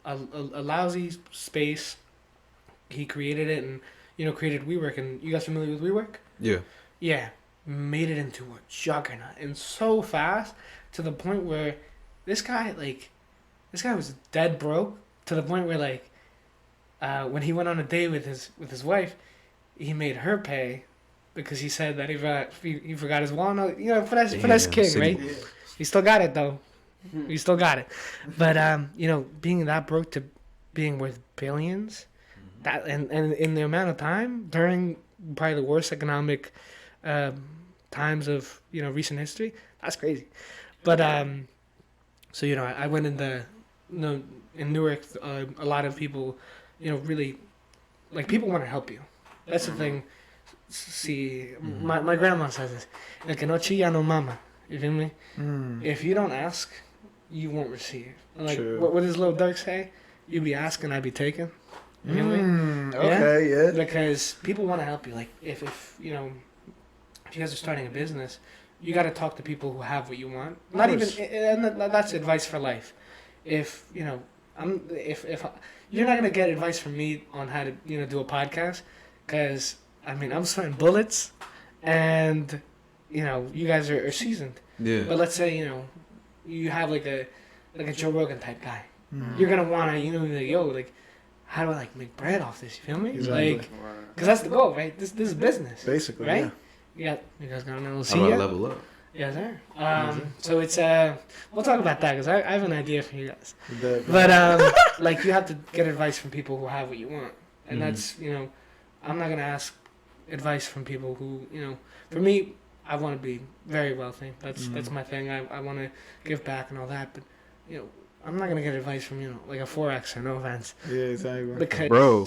a lousy space. He created it and, created WeWork. And you guys familiar with WeWork? Yeah. Yeah. Made it into a juggernaut. And so fast to the point where this guy was dead broke to the point where, like, when he went on a date with his wife, he made her pay because he said that he forgot his wallet. Finesse king, right? Yeah. He still got it, though. He still got it. But, being that broke to being worth billions, that and in the amount of time during probably the worst economic times of, recent history, that's crazy. But, so, I went in Newark, a lot of people, really, like, people want to help you. That's the thing. See, my grandma says this. El que no chilla no mama. You feel me? If you don't ask, you won't receive. Like, what does Lil Durk say? You be asking, I be taking. You feel me? Okay, yeah. Because people want to help you. Like, if you guys are starting a business, you got to talk to people who have what you want. Not even, and that's advice for life. If you're not gonna get advice from me on how to do a podcast, because I'm sweating bullets, and you guys are seasoned. Yeah. But let's say you have like a Joe Rogan type guy. You're gonna wanna like how do I make bread off this? You feel me? Exactly. Like, because that's the goal, right? This is business. Basically, right? Yeah. You guys got another How about level up? Yes, sir. So it's we'll talk about that because I have an idea for you guys. But like you have to get advice from people who have what you want, and that's I'm not gonna ask advice from people who For me, I want to be very wealthy. That's my thing. I want to give back and all that, but I'm not gonna get advice from like a Forex or no offense. Yeah, exactly. Because bro,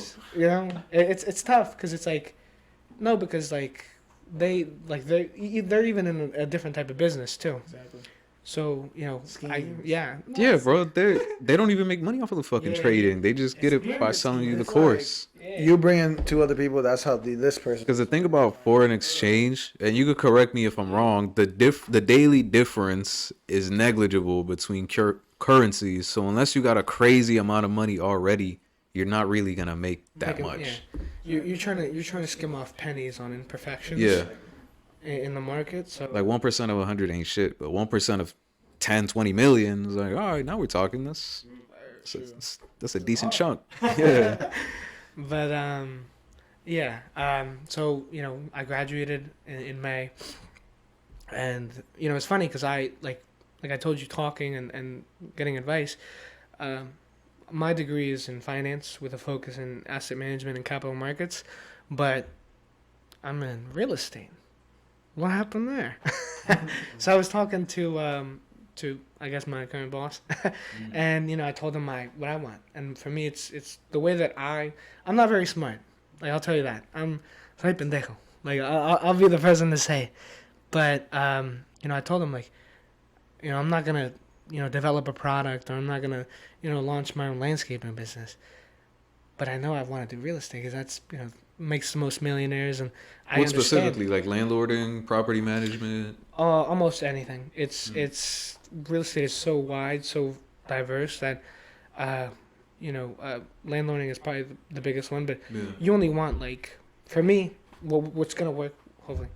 it's tough because it's like no because like. They're even in a different type of business too. Exactly. So yeah, bro. They don't even make money off of the fucking trading. They just get it by selling you the course. You bring in two other people. That's how this person. Because the thing about foreign exchange, and you could correct me if I'm wrong, the daily difference is negligible between currencies. So unless you got a crazy amount of money already, you're not really gonna make that much. Yeah. You're trying to skim off pennies on imperfections. Yeah. In the market, so like 1% of 100 ain't shit, but 1% of 10, 20 million is like, all right, now we're talking. That's a decent chunk. Yeah. But so I graduated in May, and it's funny because I like I told you, talking and getting advice. My degree is in finance with a focus in asset management and capital markets, but I'm in real estate. What happened there? So I was talking to I guess my current boss, and I told him what I want, and for me it's the way that I'm not very smart. Like I'll tell you that I'm soy pendejo. Like I'll be the person to say, but I told him I'm not gonna develop a product, or I'm not gonna launch my own landscaping business, but I know I want to do real estate because that's makes the most millionaires. And I what specifically, like landlording, property management? Almost anything. It's real estate is so wide, so diverse that landlording is probably the biggest one, but you only want for me, what's gonna work, hopefully.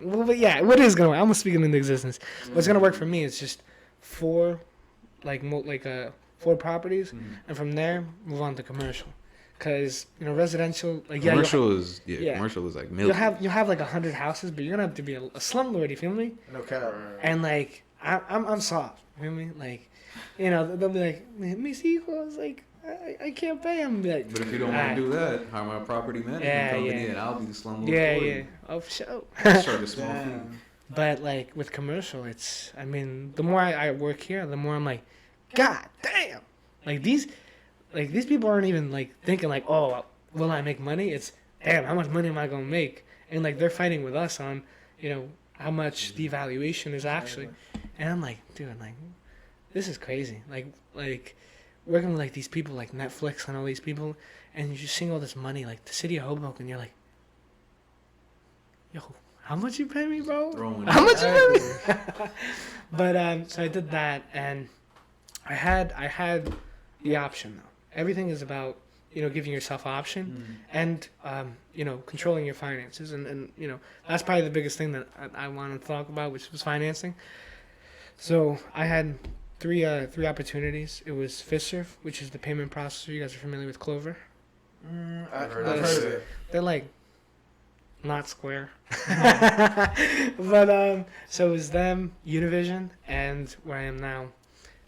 Well, but yeah, what is gonna work? I'm speaking into existence. What's gonna work for me is just 4 properties, and from there move on to commercial, because residential commercial is commercial is like millions. You'll have 100 houses, but you're gonna have to be a slumlord. You feel me? Okay. And I'm soft. You feel me? They'll be like, mis hijos, I can't pay them. Like, but if you don't want to do that, hire my property management company, and I'll be the slumlord. Yeah. Oh, for sure. Start a small fee. But with commercial, the more I work here, the more I'm like, God damn! These, like these people aren't even like thinking like, oh, will I make money? It's damn, how much money am I gonna make? And like they're fighting with us on, how much the evaluation is actually. And I'm like, dude, like this is crazy. Like working with like these people like Netflix and all these people, and you're just seeing all this money like the city of Hoboken. You're like, yo, how much you pay me, bro? How much you pay me? But so I did that, and I had the option though. Everything is about giving yourself option and controlling your finances, and that's probably the biggest thing that I want to talk about, which was financing. So I had three opportunities. It was FistSurf, which is the payment processor. You guys are familiar with Clover? I've heard of it. They're like not Square. But so it was them, Univision, and where I am now.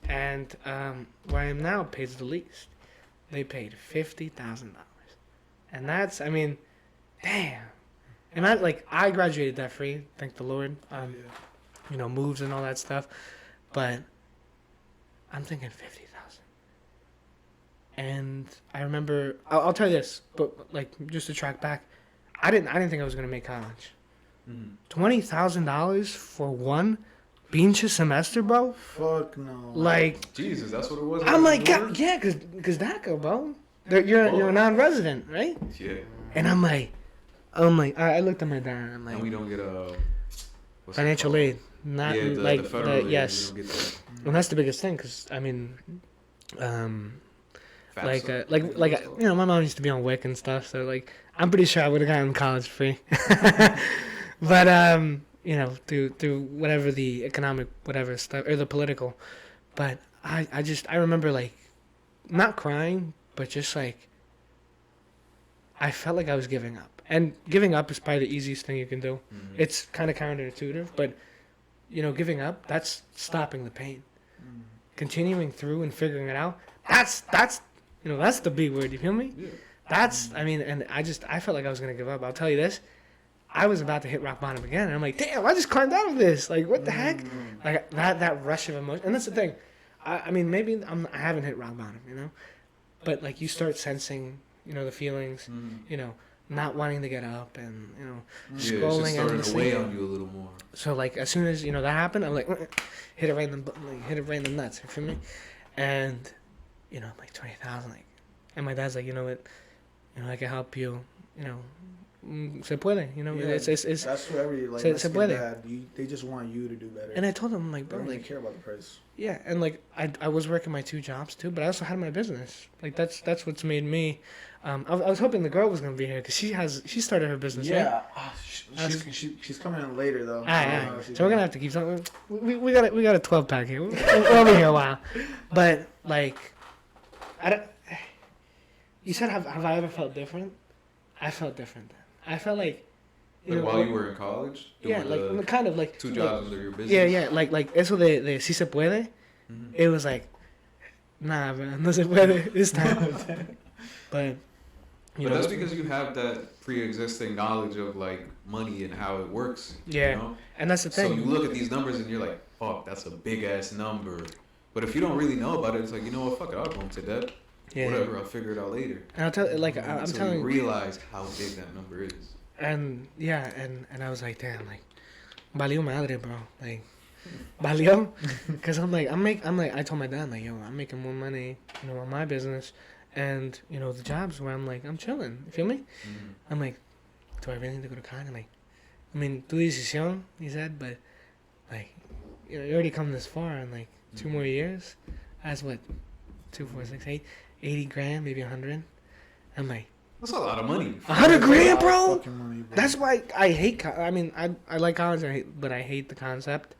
And where I am now pays the least. They paid $50,000. And that's, I mean, damn. And I graduated debt free, thank the Lord. Moves and all that stuff. But I'm thinking 50,000. And I remember, I'll tell you this, but like just to track back, I didn't think I was gonna make college. $20,000 for one pinche semester, bro. Fuck no. Like Jesus, that's what it was. I'm like, yeah, cause DACA, bro. You're a non-resident, right? Yeah. And I'm like, I looked at my dad. I'm like, and we don't get financial aid. Not the federal aid, yes. we don't get that. And that's the biggest thing, cause I mean, my mom used to be on WIC and stuff, so like I'm pretty sure I would have gotten college free. But through whatever the economic whatever stuff or the political, but I remember like not crying, but just like I felt like I was giving up, and giving up is probably the easiest thing you can do. It's kind of counterintuitive, but giving up, that's stopping the pain. Continuing through and figuring it out, that's the big word. You feel me? Yeah. And I felt like I was gonna give up. I'll tell you this, I was about to hit rock bottom again, and I'm like, damn, I just climbed out of this. Like, what the heck? Like that rush of emotion, and that's the thing. I mean, maybe I haven't hit rock bottom, but like you start sensing, the feelings, not wanting to get up, and scrolling it's and starting to weigh on you a little more. So like as soon as that happened, I'm like, hit it right in the nuts. You feel me? And I'm like 20,000, like, and my dad's like, you know what, I can help you, se puede, it's that's what every like se puede. Dad, they just want you to do better. And I told him, I'm like, They bro, don't even like, care about the price. yeah, and like I was working my 2 jobs too, but I also had my business. Like that's what's made me. I was hoping the girl was gonna be here because she started her business. Yeah, right? she's coming in later though. All right. So we're gonna have to keep something. We got a 12-pack here. We'll be here a while, but like, I don't. You said have I ever felt different? I felt different then. I felt like. While you were in college? Yeah, like kind of like 2 jobs under your business? Yeah, like eso de si se puede. It was like, nah, man, no se puede this time. But that's because you have that pre-existing knowledge of like money and how it works. Yeah, and that's the thing. So you look at these numbers and you're like, fuck, that's a big ass number. But if you don't really know about it, it's like, you know what, fuck it, I'll go into debt. Yeah. Whatever, I'll figure it out later. And I'll tell I'm telling you realize how big that number is. And yeah, and I was like, damn, like, valió madre, bro, like, valió, because I'm like, I told my dad, like, yo, I'm making more money, on my business, and the jobs where I'm like, I'm chilling, you feel me? I'm like, do I really need to go to college? I'm like, I mean, tu decisión, he said, but like, you already come this far in like 2 more years. That's what, 2, 4, 6, 8, 80 grand, maybe 100. I'm like. That's a lot of money. 100 grand, bro. Money, bro. That's why I hate. I mean, I like college, but I hate the concept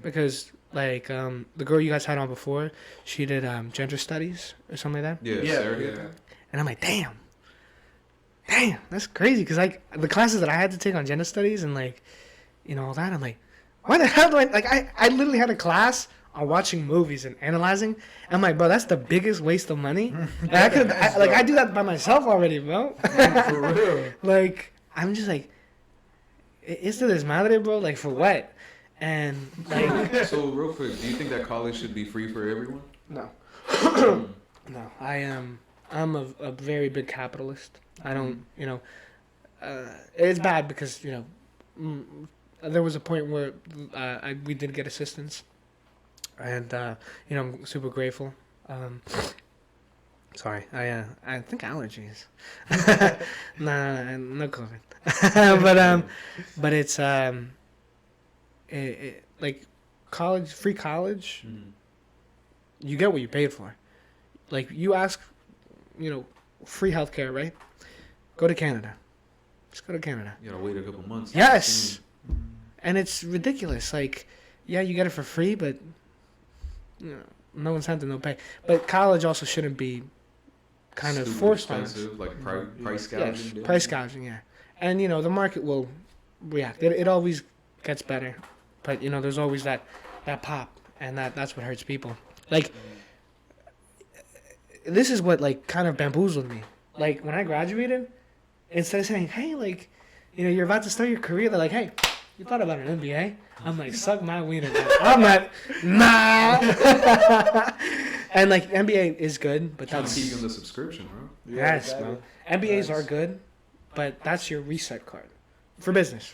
because like the girl you guys had on before, she did gender studies or something like that. Yeah. And I'm like, damn, that's crazy. Cause like the classes that I had to take on gender studies and like, all that, I'm like, why the hell do I literally had a class on watching movies and analyzing. I'm like, bro, that's the biggest waste of money. I do that by myself already, bro. For real. Like, I'm just like, it's to this madre, bro. Like, for what? And like, so real quick, do you think that college should be free for everyone? no, no. I'm a very big capitalist. I don't, it's bad because, there was a point where we did get assistance, and I'm super grateful. Sorry, I think allergies. No COVID. but it's like college, free college. You get what you paid for. Like you ask, free healthcare, right? Go to Canada. Just go to Canada. You gotta wait a couple months. Yes. And it's ridiculous. Like, yeah, you get it for free, but no incentive, no pay. But college also shouldn't be kind of forced on us. Like price gouging. Yes, price gouging, yeah. And the market will react. It always gets better, but there's always that pop, and that's what hurts people. Like, this is what like kind of bamboozled me. Like when I graduated, instead of saying, "Hey, like, you're about to start your career," they're like, "Hey, you thought about an MBA?" I'm like, "Suck my wiener." I'm not, nah. And like MBA is good, but that's keep you on the subscription, bro. Yes, bro. MBAs are good, but that's your reset card for business.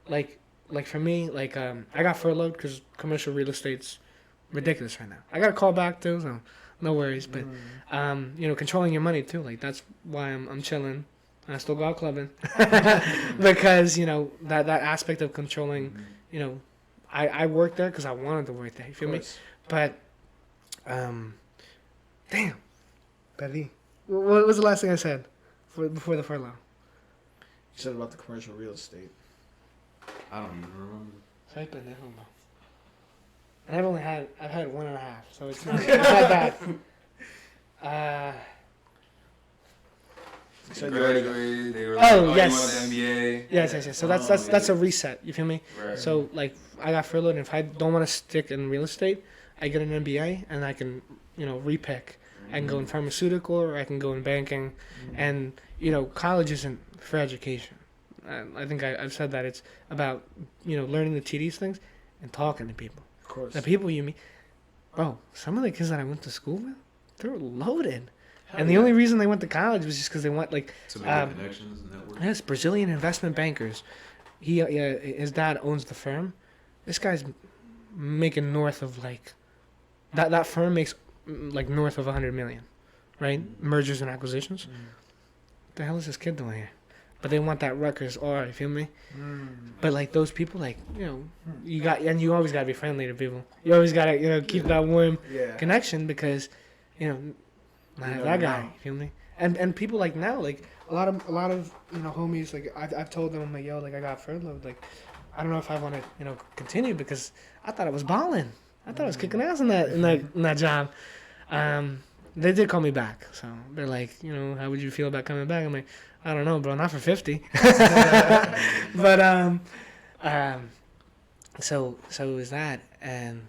Like for me, like I got furloughed because commercial real estate's ridiculous right now. I got a call back too, so no worries. But controlling your money too, like that's why I'm chilling. I still go out clubbing because that aspect of controlling. I worked there because I wanted to work there. You feel me? But damn, Betty, what was the last thing I said before the furlough? You said about the commercial real estate. I don't even remember. And I've had 1.5, so it's not bad. They graduated. They were Oh, like, yes. you want an MBA? Yes. So that's a reset. You feel me? Right. So like I got furloughed, and if I don't want to stick in real estate, I get an MBA, and I can repick. I can go in pharmaceutical, or I can go in banking, and college isn't for education. I think I've said that it's about learning the tedious things and talking to people. Of course. The people you meet, bro. Some of the kids that I went to school with, they were loaded. And the only reason they went to college was just because they want like to make connections and network. yes, Brazilian investment bankers. His dad owns the firm. This guy's making north of like that firm makes like north of 100 million, right? Mergers and acquisitions. What the hell is this kid doing here? But they want that Rutgers aura, you feel me? But like those people, like you always gotta be friendly to people. You always gotta keep that warm connection because that guy, you feel me? And people like now, like a lot of homies, like I've told them, I'm like, yo, like I got furloughed, like I don't know if I want to continue because I thought I was balling. I thought I was kicking ass in that job. They did call me back, so they're like, how would you feel about coming back? I'm like, I don't know, bro, not for 50. But so it was that, and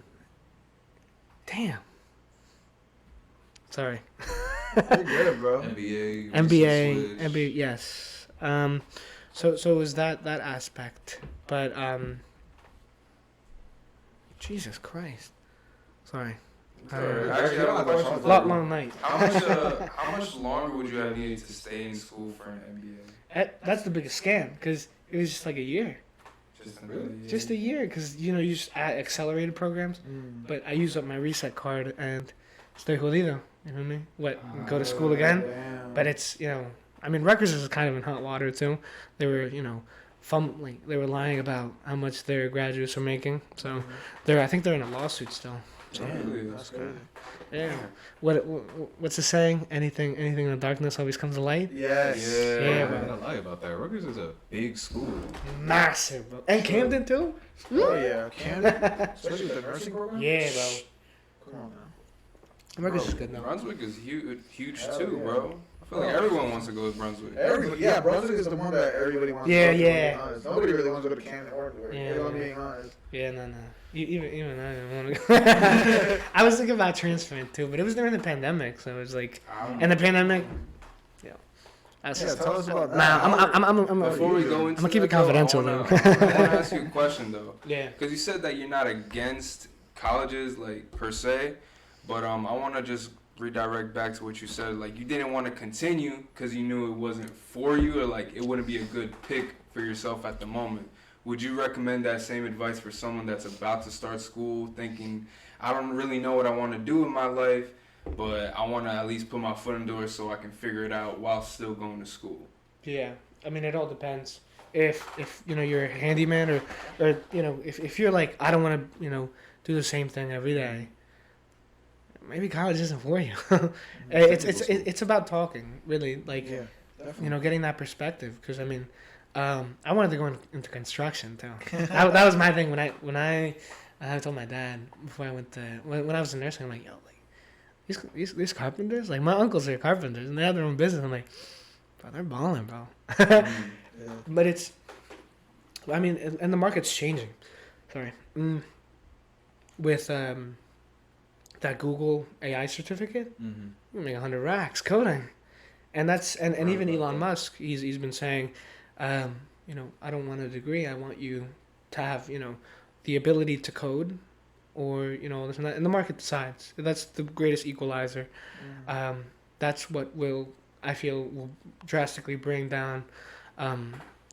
damn. Sorry. You're good, bro. MBA, yes. So it was that aspect, but Jesus Christ. Sorry. Actually, I have a question. Long night. How much longer would you have needed to stay in school for an MBA? That's the biggest scam because it was just like a year. Just a year because you just add accelerated programs. But I used up my reset card and estoy jodido. You know what I mean? Go to school again? Damn. But it's I mean Rutgers is kind of in hot water too. They were they were lying about how much their graduates were making. So I think they're in a lawsuit still. Damn, that's good. Yeah. What's the saying? Anything in the darkness always comes to light. Yes. Yeah, I'm bro. not gonna lie about that. Rutgers is a big school. Massive, bro. And Camden too. Oh yeah, Canada, especially with the nursing program. Yeah, bro. Come on now. Rutgers is good though. Brunswick is huge Hell too, yeah. bro. I feel like everyone wants to go to Brunswick. Brunswick is the one that everybody wants. Yeah, to go yeah. To, honest. Nobody really wants to go to Canada or anywhere. Yeah, You know what I'm yeah. being honest. Yeah, no. Even I didn't want to go. I was thinking about transferring too, but it was during the pandemic, so it was like, and the pandemic. That's Tell us about that. Nah, I'm Before we go into gonna keep it that, though, confidential I though. wanna ask you a question though, Yeah. because you said that you're not against colleges like per se, but I want to just redirect back to what you said. Like, you didn't want to continue because you knew it wasn't for you, or like it wouldn't be a good pick for yourself at the moment. Would you recommend that same advice for someone that's about to start school, thinking, I don't really know what I want to do in my life, but I want to at least put my foot in the door so I can figure it out while still going to school? Yeah, I mean, it all depends. If you know, you're a handyman, or you know, if you're like, I don't want to, you know, do the same thing every day, maybe college isn't for you. It's about talking, really, like, you know, getting that perspective. Because I mean, I wanted to go into construction too. That was my thing when I told my dad before I went to when I was in nursing. I'm like, yo, like these carpenters, like my uncles are carpenters and they have their own business. I'm like, bro, they're balling, bro. But it's, I mean, and the market's changing. Sorry, with that Google AI certificate, you make 100 racks coding, and that's and even Elon Musk, he's been saying, you know, I don't want a degree. I want you to have, you know, the ability to code, or, you know, this and that. And the market decides. That's the greatest equalizer. That's what I feel will drastically bring down,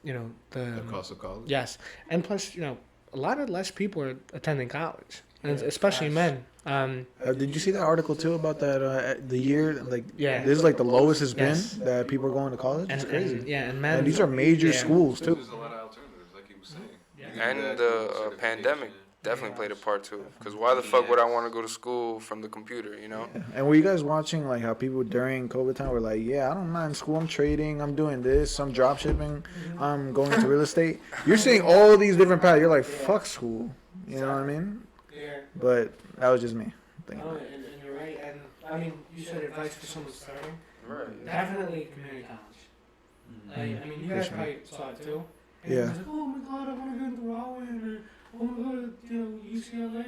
you know, the cost of college. Yes, and plus, you know, a lot of less people are attending college, and especially men. Did you see that article too about that the year, like, Yeah, this is like the lowest it's been Yes. that people are going to college? It's crazy. And men. And these are major Yeah. schools too. There's a lot of alternatives, like he was saying. And the pandemic definitely played a part too. Because why the fuck would I want to go to school from the computer, you know? And were you guys watching like how people during COVID time were like, yeah, I don't mind school, I'm trading, I'm doing this, I'm drop shipping, I'm going into real estate. You're seeing all these different paths. You're like, fuck school. You know what I mean? Yeah. But that was just me thinking. Oh, and you're right. And I mean, you said advice for someone starting. Right. Definitely community college. Like, I mean, you guys probably saw it too. And Yeah. it was like, oh my god, I want to go into Rowan, or I want to go to, you know, UCLA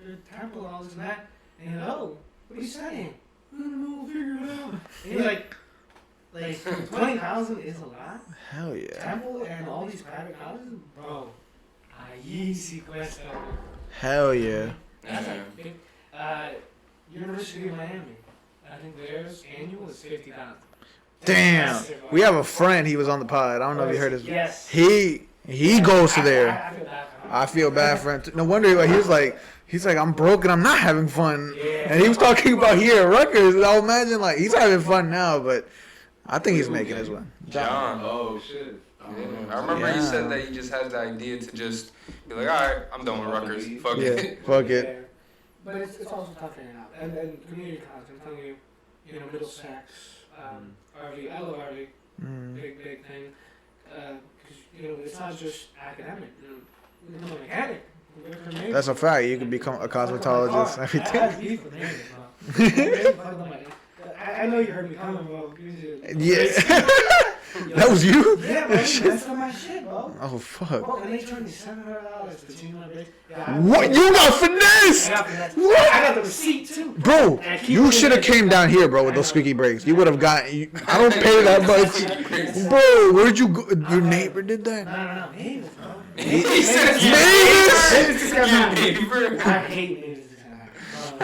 or Temple, all this and that. And you're like, oh, what are you studying? I don't know, we'll figure it out. And you're like 20,000 is a lot. Hell yeah. Temple and all these private colleges, bro. Ahí sí cuesta. Hell yeah. That's like big. University of Miami. I think theirs annual is 50,000. Damn. We have a friend, he was on the pod. I don't know if you heard his. Yes. He goes to there. I feel bad for him. I feel bad for him. No wonder he's like, I'm broke and I'm not having fun. Yeah. And he was talking about here at Rutgers. And I'll imagine like he's having fun now, but I think he's making his one. John. Oh shit. I remember you said that you just had the idea to just be like, all right, I'm done with Rutgers. Fuck Yeah, it. fuck it. Yeah. But it's also tough figuring out. And community college, I'm telling you, you know, Middlesex, RV, I love RV, big thing. Because, you know, it's not just academic. You know, you become a mechanic. That's a fact. You can become a cosmetologist, I everything. have beef with neighbors, bro. I know you heard me coming, bro. Yeah. That was you? Yeah, man, that's not my shit, bro. Oh fuck. Bro, and they charged me $700 to change my brakes. What? You got finessed? I got the receipt too. Bro, you should have came down here, bro, with those squeaky brakes. You would have gotten. I don't pay that much, bro. Where'd you go? Your neighbor did that? No, Mavis, bro. He said Mavis? I hate Mavis.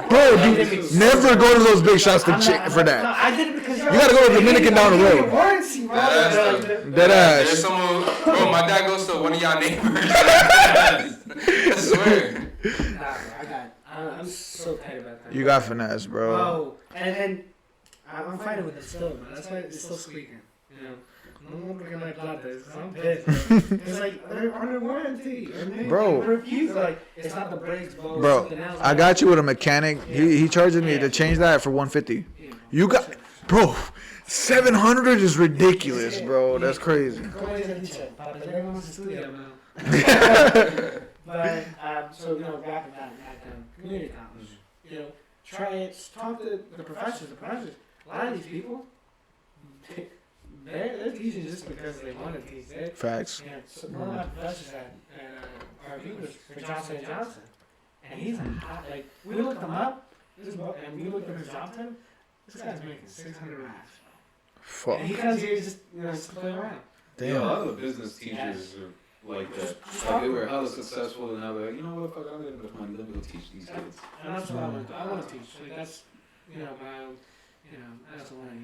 Bro, dude, never go to those big shops for No, that. I did it because You gotta go to Dominican down the road. Warranty, bro. Dead There's ass. someone, bro, my dad goes to one of y'all neighbors. I swear. I'm so tight about that. You got finesse, bro. Bro, and I'm fighting with it still, man. That's why it's still squeaking. You know, no one look at my blood this. I'm pissed. It's like they're under warranty, and they Bro. refuse. Like it's not the brakes, bro. It's Bro, something else. I got you with a mechanic. He charged me to change that for $150. You got, bro. 700 is ridiculous, bro. That's crazy. But so you know, back at community college, you know, try it. Talk to the professors. The professors. A lot of these people, they're teaching just because they want to teach. Facts. You know, so one of my professors at RV was for Johnson and Johnson, and he's hot. Like we looked him up, and we looked at his job title. This guy's making 600 racks. Fuck. And he comes here just to play around. Yeah, a lot of the business teachers are like that. Like they were hella successful, and now they're like, you know what, fuck, I'm getting enough money. Let me go teach these kids. And that's what I want to teach. Like you know, but I also want to,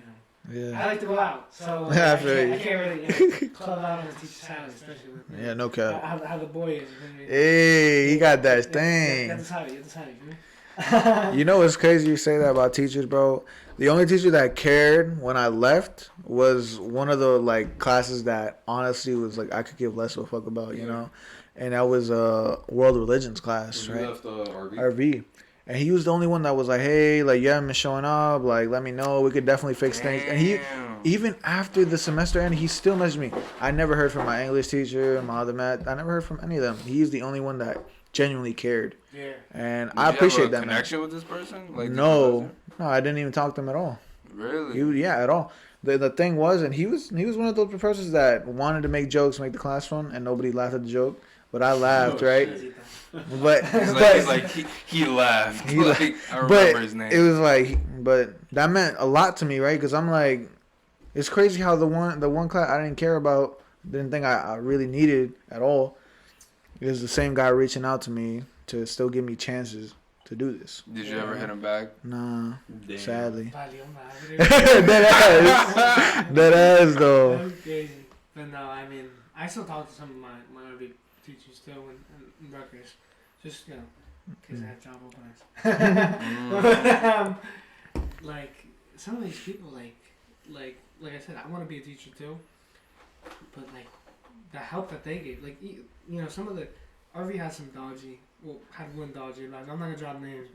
Yeah. I like to go out, so Yeah, I I feel you. can't really club out on the teacher's salary, especially with Yeah, no cap. how the boy is. Hey, he got that You thing. got the salary, you know? You know what's crazy you say that about teachers, bro? The only teacher that cared when I left was one of the like classes that honestly was like I could give less of a fuck about, you know? And that was a world religions class, When right? you left RV? RV. And he was the only one that was like, hey, like, you haven't been showing up. Like, let me know. We could definitely fix things. And he, even after the semester ended, he still messaged me. I never heard from my English teacher, my other math. I never heard from any of them. He's the only one that genuinely cared. Yeah. And Did I appreciate you have a that, connection with this person? Like, No, I didn't even talk to him at all. Really? Yeah, at all. The thing was, and he was one of those professors that wanted to make jokes, make the class fun, and nobody laughed at the joke. But I laughed, right? But he's like he laughed. He like, I remember his name. It was like, but that meant a lot to me, right? Because I'm like, it's crazy how the one class I didn't care about, didn't think I really needed at all, is the same guy reaching out to me to still give me chances to do this. Did you ever hit him back? Nah, Damn. sadly. That That ass though. was crazy. But no, I mean, I still talk to some of my other teachers still in Rutgers. Just, because I have job openings. Like, some of these people, like I said, I want to be a teacher too. But, like, the help that they gave, like, some of the, RV had some dodgy, had one dodgy lives. I'm not going to drop names,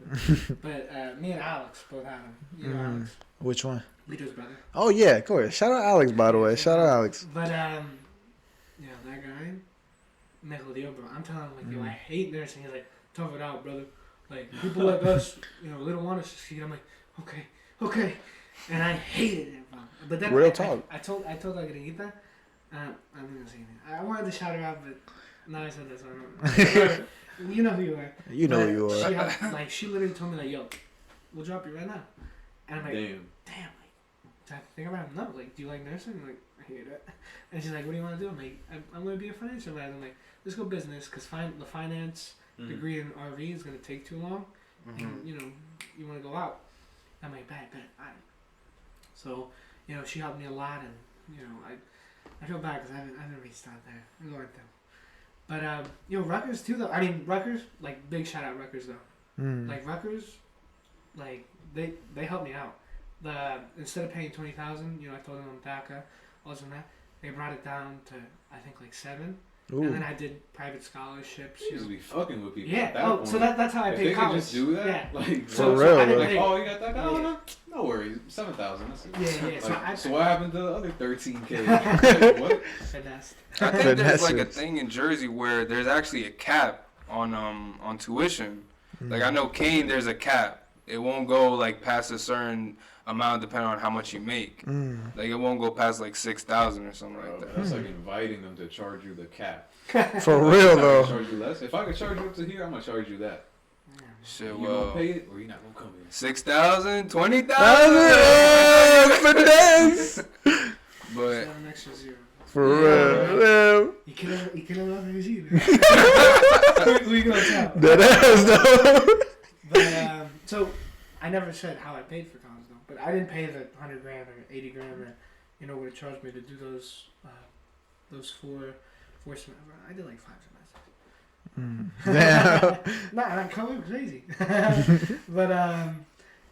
but me and Alex both had them. You know Alex? Which one? Lito's brother. Oh yeah, of course. Shout out Alex, by the way. Shout out Alex. But, that guy, me jodió, bro. I'm telling him, like, yo, I hate nursing. He's like, tough it out, brother. Like, people like us, they don't want us to succeed. I'm like, okay. And I hated it, bro. But then Real talk. I told La Gringuita, I'm going to say anything. I wanted to shout her out, but now I said that, so I don't. You know who you are. You know who you are. She literally told me, like, yo, we'll drop you right now. And I'm like, damn, like, do I have to think about it? No, like, do you like nursing? I'm like, I hate it. And she's like, what do you want to do? I'm like, I'm going to be a financial advisor. I'm like, let's go business, because the finance degree in RV is going to take too long. And, you want to go out. I'm like, bet. All right. So, she helped me a lot, and, I feel bad because I haven't reached out there. I'm going to. But, Rutgers too, though. I mean, Rutgers, like, big shout out Rutgers, though. Like, Rutgers, like, they helped me out. Instead of paying $20,000, I told them DACA, all this and that, they brought it down to, I think, like 7. Ooh. And then I did private scholarships. You just be fucking with people. Yeah. At that point. So that's how I paid if they college. could just do that, Yeah. like For real, I didn't like, pay- oh, you got that? Oh, Yeah. no worries, 7,000. That's it. Yeah. Like, So so what happened to the other 13K? Like, what? finessed. I think there's like a Finesse. thing in Jersey where there's actually a cap on tuition. Like I know Kane, there's a cap. It won't go like past a certain amount depending on how much you make. Like it won't go past like 6,000 or something like that. That's like inviting them to charge you the cap. For real I though. charge you less. If I could charge you up to here, I'm gonna charge you that. Shit, You well, gonna pay it or you not gonna come in? 6,000, 20,000. Finesse. But An extra 0. For real. You couldn't love me either. We gonna tell. That ass though. But so I never said how I paid for college though. But I didn't pay the $100,000 or $80,000 or what it charged me to do those four semesters. I did like 5 semesters. Damn. Nah, I'm going crazy. But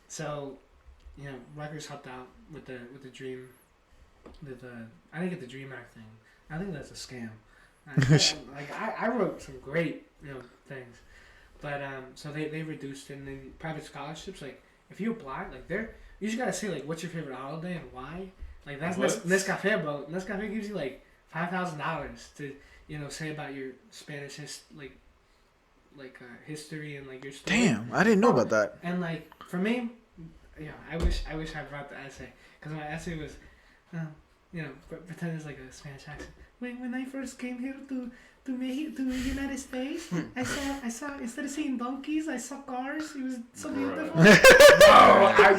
so Rutgers helped out with the dream. I didn't get the Dream Act thing. I think that's a scam. I wrote some great things, but so they reduced it, and then private scholarships. Like if you apply, like you just gotta say like what's your favorite holiday and why. Like that's Nescafe, bro. Nescafe gives you like $5,000 to say about your Spanish history and like your story. Damn, I didn't know about that. And like for me, I wish I brought the essay because my essay was, pretend it's like a Spanish accent. When I first came here to the United States, I saw instead of seeing donkeys, I saw cars. It was so beautiful. I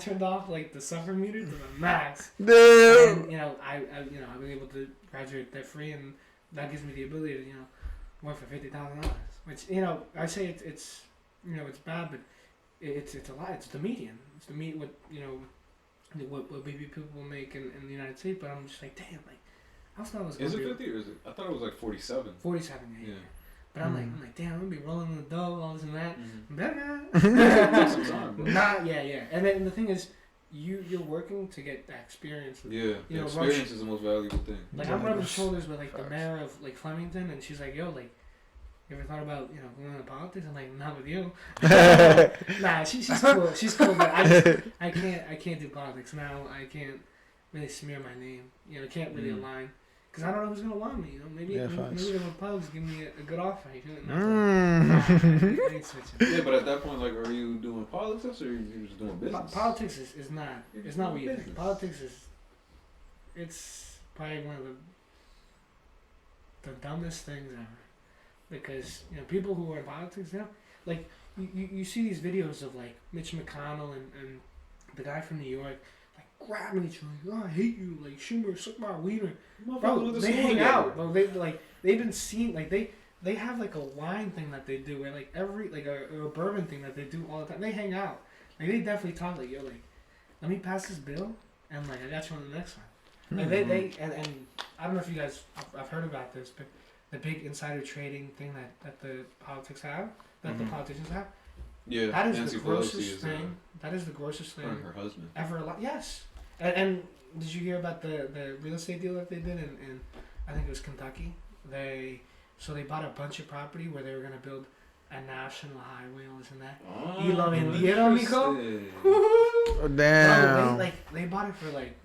turned off like the suffer meter to the max. Damn. And I was able to graduate debt free, and that gives me the ability to work for $50,000. Which I say it's it's bad, but it's a lot. It's the median. It's the what what baby people make in the United States. But I'm just like, damn, like I was thought it was. Is it 50 or is it? I thought it was like 47. 47, yeah. But I'm like, damn, I'm gonna be rolling in the dough, all this and that. Take some time, bro. Yeah. And then the thing is, you're working to get that experience. Yeah, the experience is the most valuable thing. Like I'm rubbing shoulders with like the mayor of like Flemington, and she's like, yo, like, you ever thought about going into politics? I'm like, not with you. Nah, she's cool. She's cool, but I can't do politics now. I can't really smear my name. I can't really align. Because I don't know who's going to want me. Maybe the Republicans give me a good offer. I ain't switching. Yeah, but at that point, like, are you doing politics or are you just doing business? Politics is not. It's not what you think. Politics is. It's probably one of the dumbest things ever. Because people who are in politics now, like you see these videos of like Mitch McConnell and the guy from New York. Grabbing each other, I hate you, like Schumer, suck my wiener. Bro, they hang out, bro. They've been seen, like they have like a wine thing that they do, where like every like a bourbon thing that they do all the time. They hang out, like they definitely talk like, yo, like let me pass this bill, and like I got you on the next one. And they I don't know if you guys I've heard about this, but the big insider trading thing that the politics have, that the politicians have. Yeah, that is Nancy the grossest thing. That is the grossest thing. Her husband. Ever. Yes. And did you hear about the real estate deal that they did in I think it was Kentucky? They bought a bunch of property where they were gonna build a national highway, all this and that. Oh, y lo vendieron, mijo. Oh, damn. They bought it for like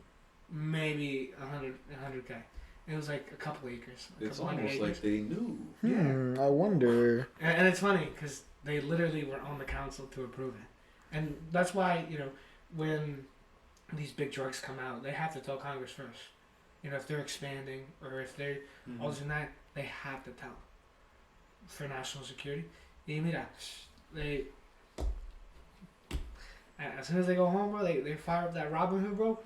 maybe 100K. It was like a couple acres. It's almost like they knew. Yeah. I wonder. And it's funny because they literally were on the council to approve it, and that's why when these big drugs come out, they have to tell Congress first. If they're expanding or if they're all this and that, they have to tell for national security. Y mira, they as soon as they go home, bro, they fire up that Robin Hood, bro.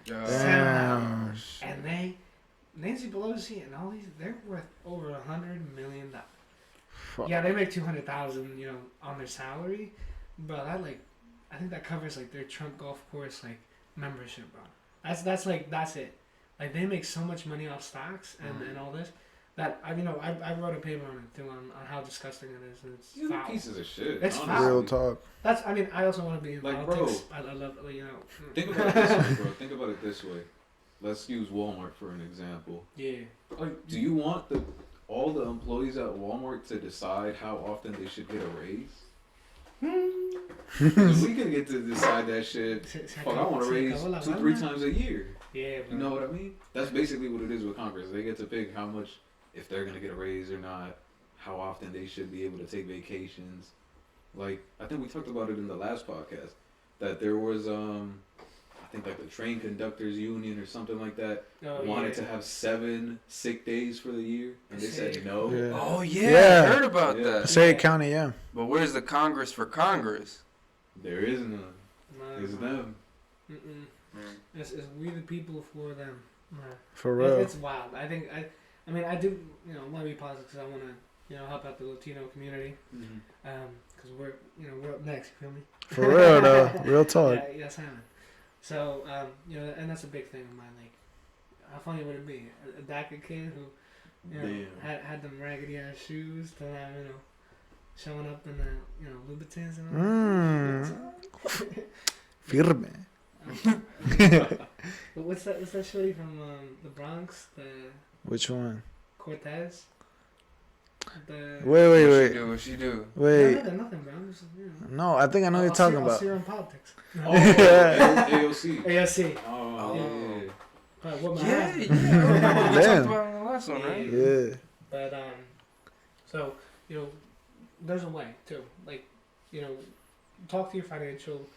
Damn. And Nancy Pelosi and all these, they're worth over $100 million. Fuck. Yeah, they make $200,000, on their salary, but I think that covers like their Trump golf course membership, bro. That's it. Like they make so much money off stocks and all this that I wrote a paper on it too on how disgusting it is. And it's foul. Pieces of shit. It's honestly. foul. Real talk. I also want to be in politics. Bro, I love Think about it this way, bro. Think about it this way. Let's use Walmart for an example. Yeah. Do you want all the employees at Walmart to decide how often they should get a raise? We can get to decide that shit. Fuck, I want a raise 2-3 times a year. Yeah, bro. You know what I mean? That's basically what it is with Congress. They get to pick how much, if they're gonna get a raise or not, how often they should be able to take vacations. Like I think we talked about it in the last podcast that there was I think like the train conductors union or something like that wanted to have 7 sick days for the year, and they said no. Yeah. Oh yeah, I heard about that. Passaic County, yeah. But where's the Congress for Congress? There is none. It's them. It's we the people for them. For real. It's wild. I think I do want to be positive because I want to help out the Latino community because we're up next. You feel me? For real though, real talk. Yes, I am. So and that's a big thing of mine. Like, how funny would it be a DACA kid who had them raggedy ass shoes to have showing up in the Louboutins and all. Firme. But what's that shorty from the Bronx? Which one? Cortez. Wait. What'd she do? Wait. Nothing, bro. Just, No, I think I know what you're talking about. I'll see her in politics. Oh, AOC. AOC. Oh, yeah. But what my Yeah. husband. We talked about it in the last one, right? Yeah. But so there's a way too. Like, talk to your financial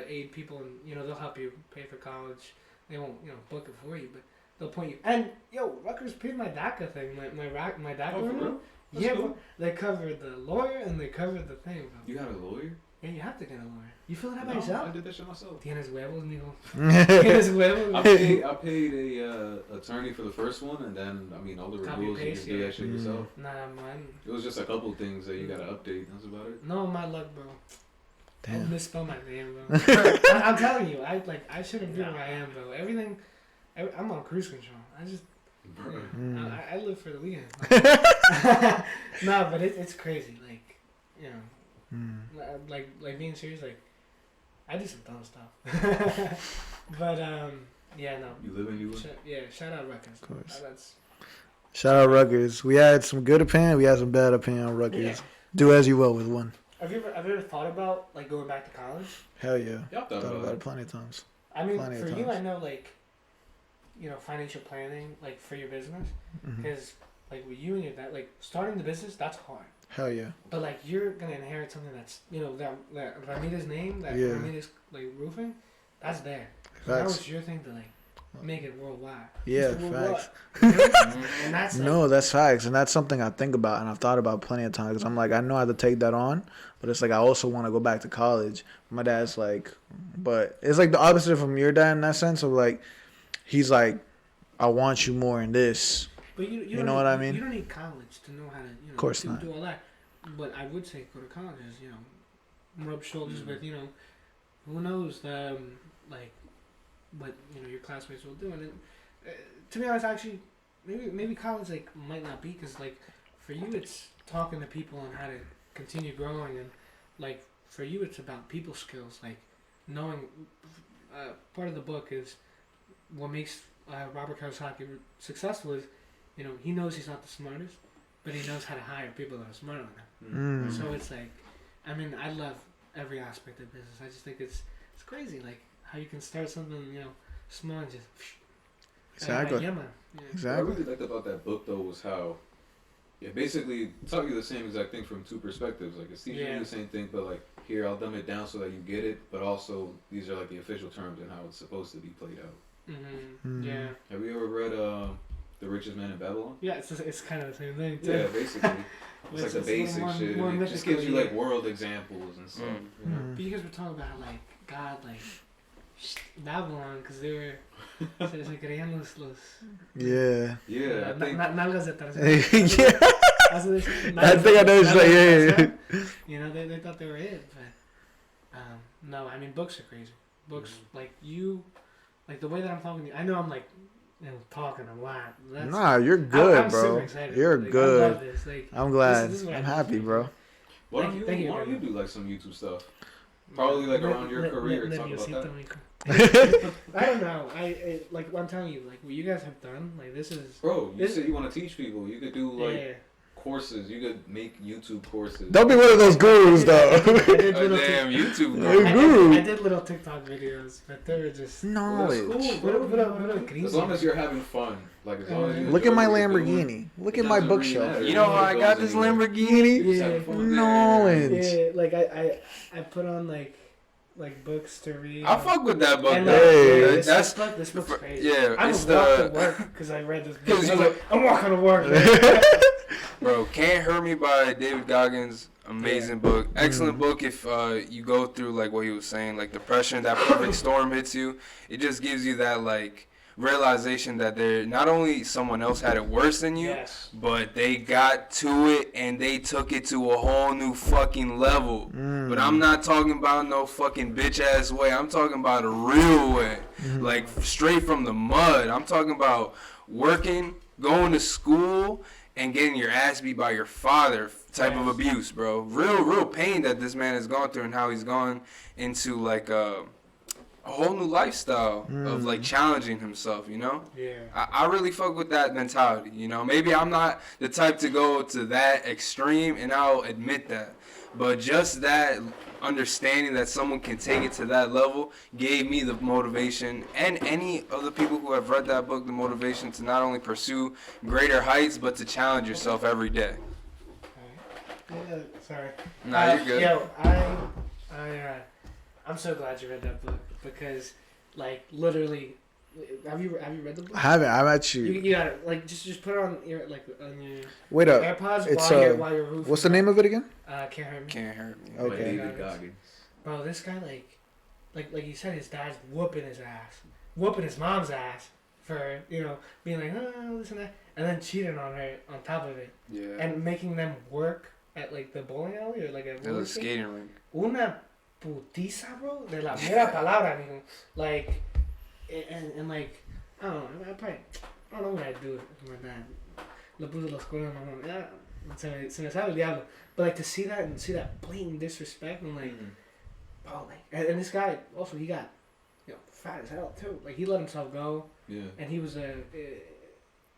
aid people, and they'll help you pay for college. They won't book it for you, but they'll point you. And Rutgers paid my DACA thing, my DACA. Oh, for real? Yeah, cool. They covered the lawyer and they covered the thing. Bro. You got a lawyer? Yeah, you have to get a lawyer. You fill it out by yourself? I did that shit myself. Tienes huevos, mijo. Tienes huevos. I paid a attorney for the first one, and then all the renewals you can do that shit yourself. Nah, man. It was just a couple things that you gotta update. That's about it. No, my luck, bro. I Damn. misspelled my name, bro. I'm telling you, I should have been where I am, bro. I'm on cruise control. I live for the weekend. No, but it's crazy. Like, you know, like being serious. Like, I do some dumb stuff. But yeah, no. You live in you. Shout out Rutgers. Of course. That's Shout out Rutgers. We had some good opinion. We had some bad opinion on Rutgers. yeah. Do as you will with one. Have you ever thought about like going back to college? Hell yeah. Yep. Thought about it plenty of times. I mean, Plenty of for you, times. I know like, you know, financial planning like for your business, Mhm. because like with you and your dad, like starting the business, that's hard. Hell yeah. But like you're gonna inherit something that's, you know, that Ramirez name, that Yeah. Ramirez like roofing, that's there. So that Facts. was your thing to like make it worldwide. Yeah, Mr. Worldwide. facts. And that's like, No, that's facts, and that's something I think about, and I've thought about plenty of times. 'Cause I'm like, I know I have to take that on, but it's like I also want to go back to college. My dad's like, but it's like the opposite from your dad in that sense of like, he's like, I want you more in this. but you You don't know need, what I mean? You don't need college to know how to, you know, Course to not. do all that. But I would say go to college, you know, rub shoulders with, you know, who knows, like what, you know, your classmates will do. And then, to be honest, actually, maybe college like might not be, because like for you it's talking to people on how to continue growing, and like for you it's about people skills, like knowing. Part of the book is what makes Robert Kiyosaki successful is, you know, he knows he's not the smartest, but he knows how to hire people that are smarter than him. Mm. So it's like, I mean, I love every aspect of business. I just think it's crazy, like how you can start something, you know, small and just. Exactly. Yeah, man. Yeah. What I Exactly. really liked about that book though was how it basically taught you the same exact thing from two perspectives. Like it's teaching Yeah. you the same thing, but like here I'll dumb it down so that you get it. But also these are like the official terms and how it's supposed to be played out. Mm-hmm. Mm. Yeah. Have you ever read The Richest Man in Babylon? Yeah, it's kind of the same thing too. Yeah, basically. It's like the It's a little basic more- shit. more And it just gives you mythical, like world examples and stuff. You know? But you guys were talking about like God, like Babylon, because they were se creían los Yeah. Yeah, I think nalgas de tercera. Yeah. That's what they say. I think I know what you're saying, yeah, yeah. You know, they thought they were it, but no, I mean books are crazy. Books like you, like the way that I'm talking to you. I know I'm like, you know, talking a lot. That's, Nah, you're good, I'm bro. super excited. You're like, I good. love this. Like, I'm glad. This is what I'm I happy, do. bro. why Thank don't you, thank you, why don't you man. do like some YouTube stuff? Probably like around your career, talk about that. I don't know. Like what I'm telling you, like what you guys have done, like this is. Bro, you This- said you want to teach people. You could do like Yeah. courses. You could make YouTube courses. Don't be one of those gurus, though. I did Oh, little damn, YouTube. Hey, I guru. did little TikTok videos, but they were just. Knowledge. As long as you're having fun. Like as long as you Look at enjoy my what you're doing, Lamborghini. Look it at my doesn't really bookshelf. matter. You know how I got this Lamborghini? Just Yeah. have fun. Knowledge. Yeah, like I put on like books to read. I fuck with that book. And though. Hey. yeah, That's this book's crazy. yeah. I It's was walking to the work because I read this book. 'Cause I was you- like, I'm walking to work. Man. bro. Can't Hurt Me by David Goggins. Amazing book. Excellent book if you go through like what he was saying, like depression, that perfect storm hits you. It just gives you that like realization that there not only someone else had it worse than you, Yes. but they got to it and they took it to a whole new fucking level. But I'm not talking about no fucking bitch ass way. I'm talking about a real way. Like straight from the mud. I'm talking about working, going to school, and getting your ass beat by your father type of abuse, bro. Real pain that this man has gone through and how he's gone into like a whole new lifestyle of like challenging himself, you know? Yeah. I really fuck with that mentality, you know? Maybe I'm not the type to go to that extreme, and I'll admit that. But just that understanding that someone can take it to that level gave me the motivation, and any of the people who have read that book, the motivation to not only pursue greater heights, but to challenge yourself every day. Yeah, sorry. Nah, you're good. Yo, I'm so glad you read that book because, like, literally, have you read the book? I haven't. I'm You, actually. you gotta like just put it on your on your Wait up. AirPods It's while you're roofing. what's the name of it again? Can't Hurt Me. Can't hurt me. Okay. David Goggins. Bro, this guy like you said, his dad's whooping his ass, whooping his mom's ass for being like this and that, and then cheating on her on top of it, Yeah. and making them work at like the bowling alley or like a It was a skating rink. Una putiza, bro, de la mera palabra, amigo. Like, and like, I don't know, I don't know what I'd do with my dad. Le puso los cuernos, mamá. Yeah, se me sabe el diablo. But like to see that and see that blatant disrespect and like, bro, like, and this guy also he got, fat as hell too. Like he let himself go. Yeah. And he was a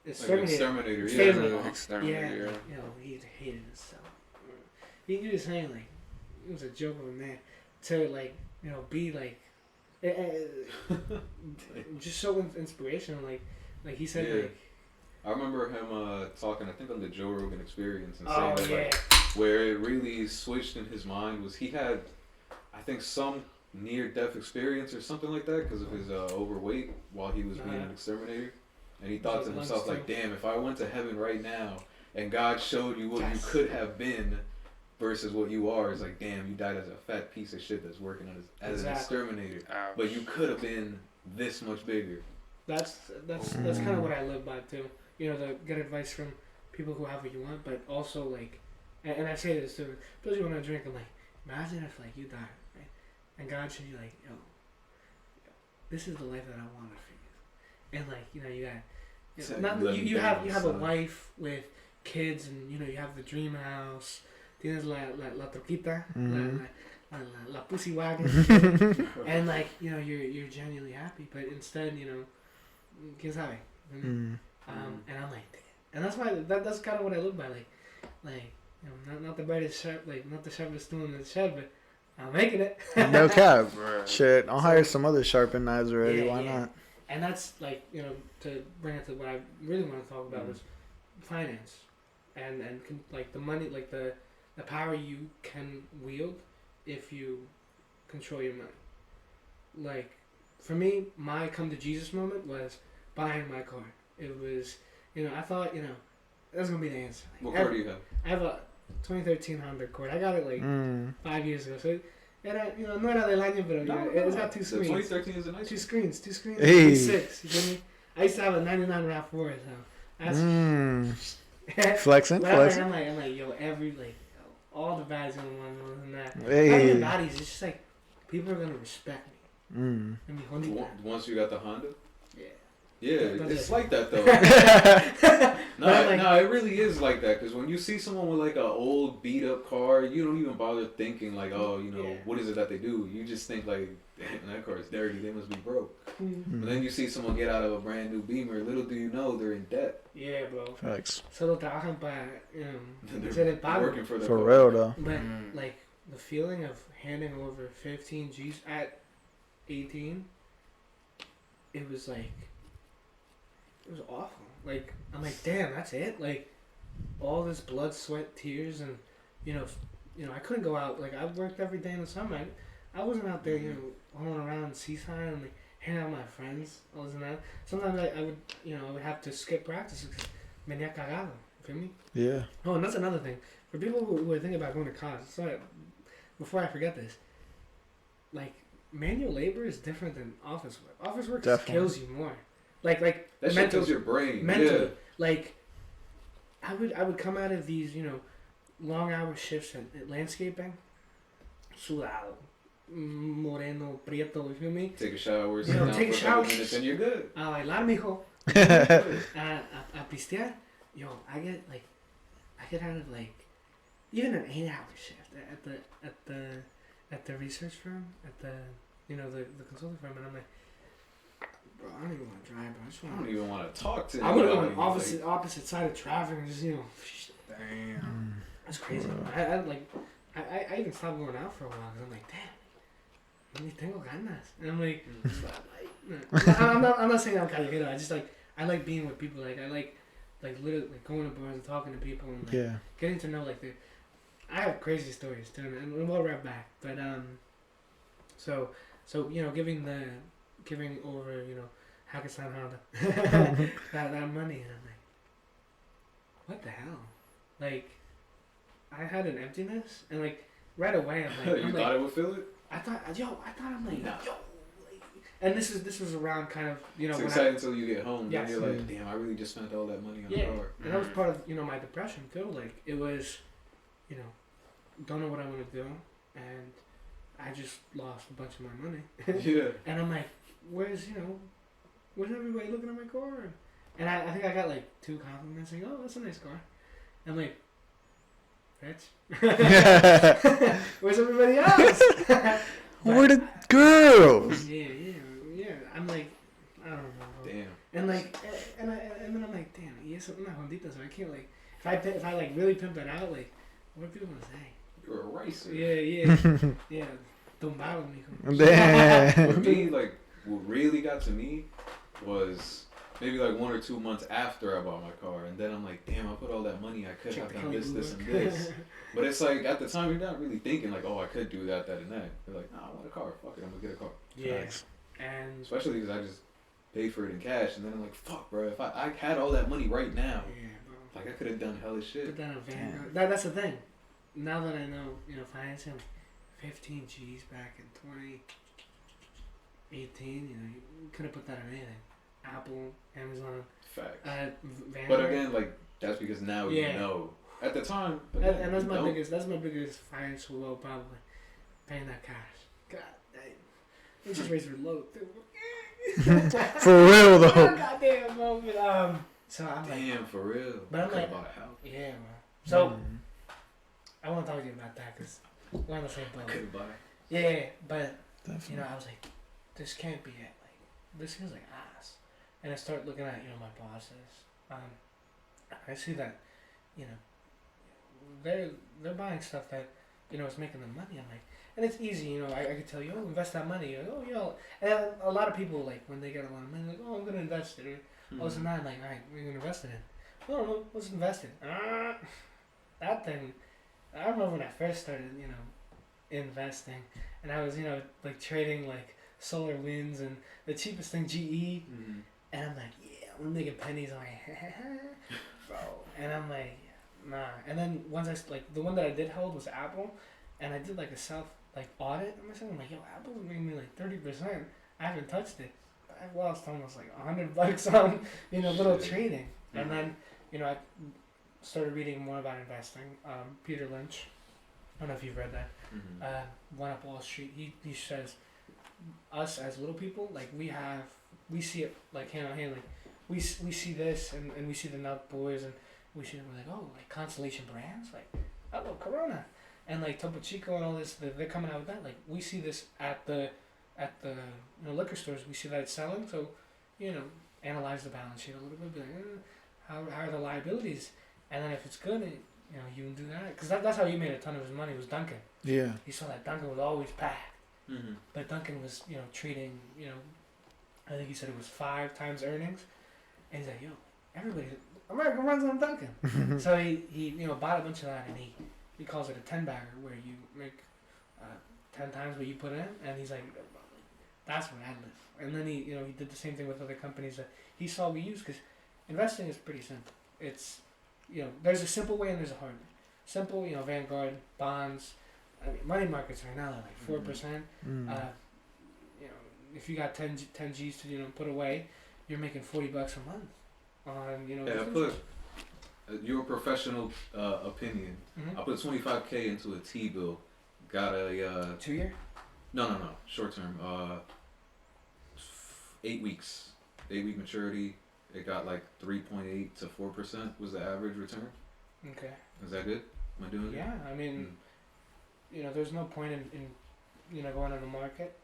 exterminator. Exterminator. Yeah. He hated himself. He was saying like, it was a joke of a man to like, be like, just so inspirational. Like he said like. I remember him talking, I think on the Joe Rogan Experience, and saying that like, where it really switched in his mind was he had, I think, some near-death experience or something like that because of his overweight while he was being an exterminator. And he thought to himself, like, damn, if I went to heaven right now and God showed you what you could have been versus what you are, it's like, damn, you died as a fat piece of shit that's working as an exterminator. Ouch. But you could have been this much bigger. That's kind of what I live by, too. To get advice from people who have what you want, but also, like, and I say this too, especially when I drink, I'm like, imagine if, like, you die, right? And God should be like, yo, this is the life that I wanted for you. And, like, you have a wife with kids, and, you have the dream house, tienes la troquita, la pussy wagon, and, like, you're genuinely happy, but instead, quién sabe, and I'm like, and that's why that's kind of what I look by, like not the brightest sharp, like not the sharpest tool in the shed, but I'm making it. No cap. Shit, I'll hire some other sharpened knives already. Why not? And that's like to bring it to what I really want to talk about was finance, and like the money, like the power you can wield if you control your money. Like for me, my come to Jesus moment was buying my car. It was, I thought, that was going to be the answer. Like, what car do you have? I have a 2013 Honda Accord. I got it like 5 years ago. So, no era del año, pero it's got two screens. 2013 is a nice Two screens. Hey. 6, you feel me? I used to have a 99 RAV4, so that's... Flexing. I'm like, all the baddies gonna want more than that. Hey. Not even baddies, it's just like, people are gonna respect me. Once you got the Honda? Yeah, it's like that though. No, it really is like that. Because when you see someone with like an old beat up car, you don't even bother thinking like, what is it that they do? You just think like, damn, that car is dirty. They must be broke. But then you see someone get out of a brand new Beamer. Little do you know they're in debt. Yeah, bro. Facts. Solo trabajan para, they're working for for real though. But like the feeling of handing over 15 G's at 18, it was like. It was awful. Like, I'm like, damn, that's it? Like, all this blood, sweat, tears, and, I couldn't go out. Like, I worked every day in the summer. I wasn't out there, rolling around Seaside and, like, hanging out with my friends. I wasn't out. Sometimes I would, I would have to skip practice because venía cagado. You feel me? Yeah. Oh, and that's another thing. For people who are thinking about going to college, sorry, before I forget this, like, manual labor is different than office work. Office work kills you more. Like that shit kills your brain. Mentally. Yeah. Like I would come out of these, long hour shifts at landscaping, sudado, moreno, prieto, you feel me? Take a shower, take a shower, minutes and you're good. A bailar, mijo. a pistear. Yo, I get out of like even an 8-hour shift at the research firm, at the the consulting firm, and I'm like, bro, I don't even want to drive, bro. I don't even want to talk to you. I'm going to go on opposite side of traffic and just, damn. That's crazy. I even stopped going out for a while because I'm like, damn, ni tengo ganas. And I'm like, I'm not saying I'm callejero. I just I like being with people. Like, I like literally going to bars and talking to people and getting to know I have crazy stories too, and we'll wrap back. But so giving over, Caucasian Honda, that money, and I'm like, what the hell? Like, I had an emptiness, and right away I'm thought it would fill it? I'm like, and this was around kind of, it's exciting until you get home. Yes. Then you're like, damn, I really just spent all that money on the car. And that was part of, my depression too. Like, it was, don't know what I want to do, and I just lost a bunch of my money. Yeah. And I'm like, where's everybody looking at my car? And I think I got like 2 compliments saying, oh, that's a nice car. I'm like, bitch. Where's everybody else? Where the girls? Yeah. I'm like, I don't know. Damn. And like, and then I'm like, damn, yes, I'm not Honditas, so I can't like, if I like really pimp that out, like, what are people gonna say? You're a racer. Yeah. Tumbado, mijo. Damn. For me, like, what really got to me was maybe like 1 or 2 months after I bought my car, and then I'm like, damn, I put all that money, I could have done this, and this. But it's like, at the time, you're not really thinking like, oh, I could do that, and that. You're like, nah, I want a car, fuck it, I'm gonna get a car. Yeah. Nice. And especially because I just paid for it in cash, and then I'm like, fuck, bro, if I had all that money right now, like, I could have done hella shit. But then a Vanguard. That's the thing. Now that I know, financing, 15 G's back in 2018, you could have put that on anything. Apple, Amazon, Facts. Vanguard. But again, like, that's because now you know. At the time, and that's my biggest financial low, probably, paying that cash. God damn, interest rates were low too. For real though. Goddamn, bro. So I'm damn, like, for real. But I'm like, bought a house. Yeah, bro. So I want to talk to you about that because we're on the same boat. Couldn't buy. Yeah, but Definitely. I was like, this can't be it. Like, this feels like ass. And I start looking at my bosses. I see that, they're buying stuff that is making them money. I'm like, and it's easy. I could tell you, invest that money. And a lot of people like when they get a lot of money, like, oh, I'm gonna invest it. Or, all of a sudden, I'm like, all right, what are you gonna invest it in? I don't know. What's invested? That thing. I remember when I first started, investing, and I was, like trading like solar winds and the cheapest thing, GE, and I'm like, yeah, I'm making pennies. I'm like, bro, and I'm like, nah. And then once the one that I did hold was Apple, and I did like a self audit on myself. I'm like, yo, Apple's making me like 30%. I haven't touched it. I've lost almost like $100 on little trading, and then I started reading more about investing. Peter Lynch, I don't know if you've read that. One Up Wall Street. He says us as little people, like we see it like hand on hand, like we see this and we see the Nut Boys and we're like, oh, like Constellation Brands, like I love Corona and like Topo Chico and all this, they're coming out with that. Like we see this at the liquor stores, we see that it's selling, so analyze the balance sheet a little bit, be like, how are the liabilities, and then if it's good, you can do that, because that's how he made a ton of his money, was Duncan. Yeah. He saw that Duncan was always packed, but Duncan was trading, I think he said it was 5 times earnings, and he's like, yo, America runs on Duncan. So he bought a bunch of that, and he calls it a 10-bagger, where you make 10 times what you put in, and he's like, that's where I live. And then he did the same thing with other companies that he saw we use, because investing is pretty simple. It's, there's a simple way and there's a hard way. Simple, Vanguard, bonds, I mean, money markets right now are like 4%. If you got 10 G's to put away, you're making $40 a month on Yeah, I put your professional opinion. I put $25K into a T-bill. Got a 2 year? No, short term. 8 weeks, 8-week maturity. It got like 3.8 to 4% was the average return. Okay. Is that good? Am I doing it? Yeah, I mean, there's no point in going on the market.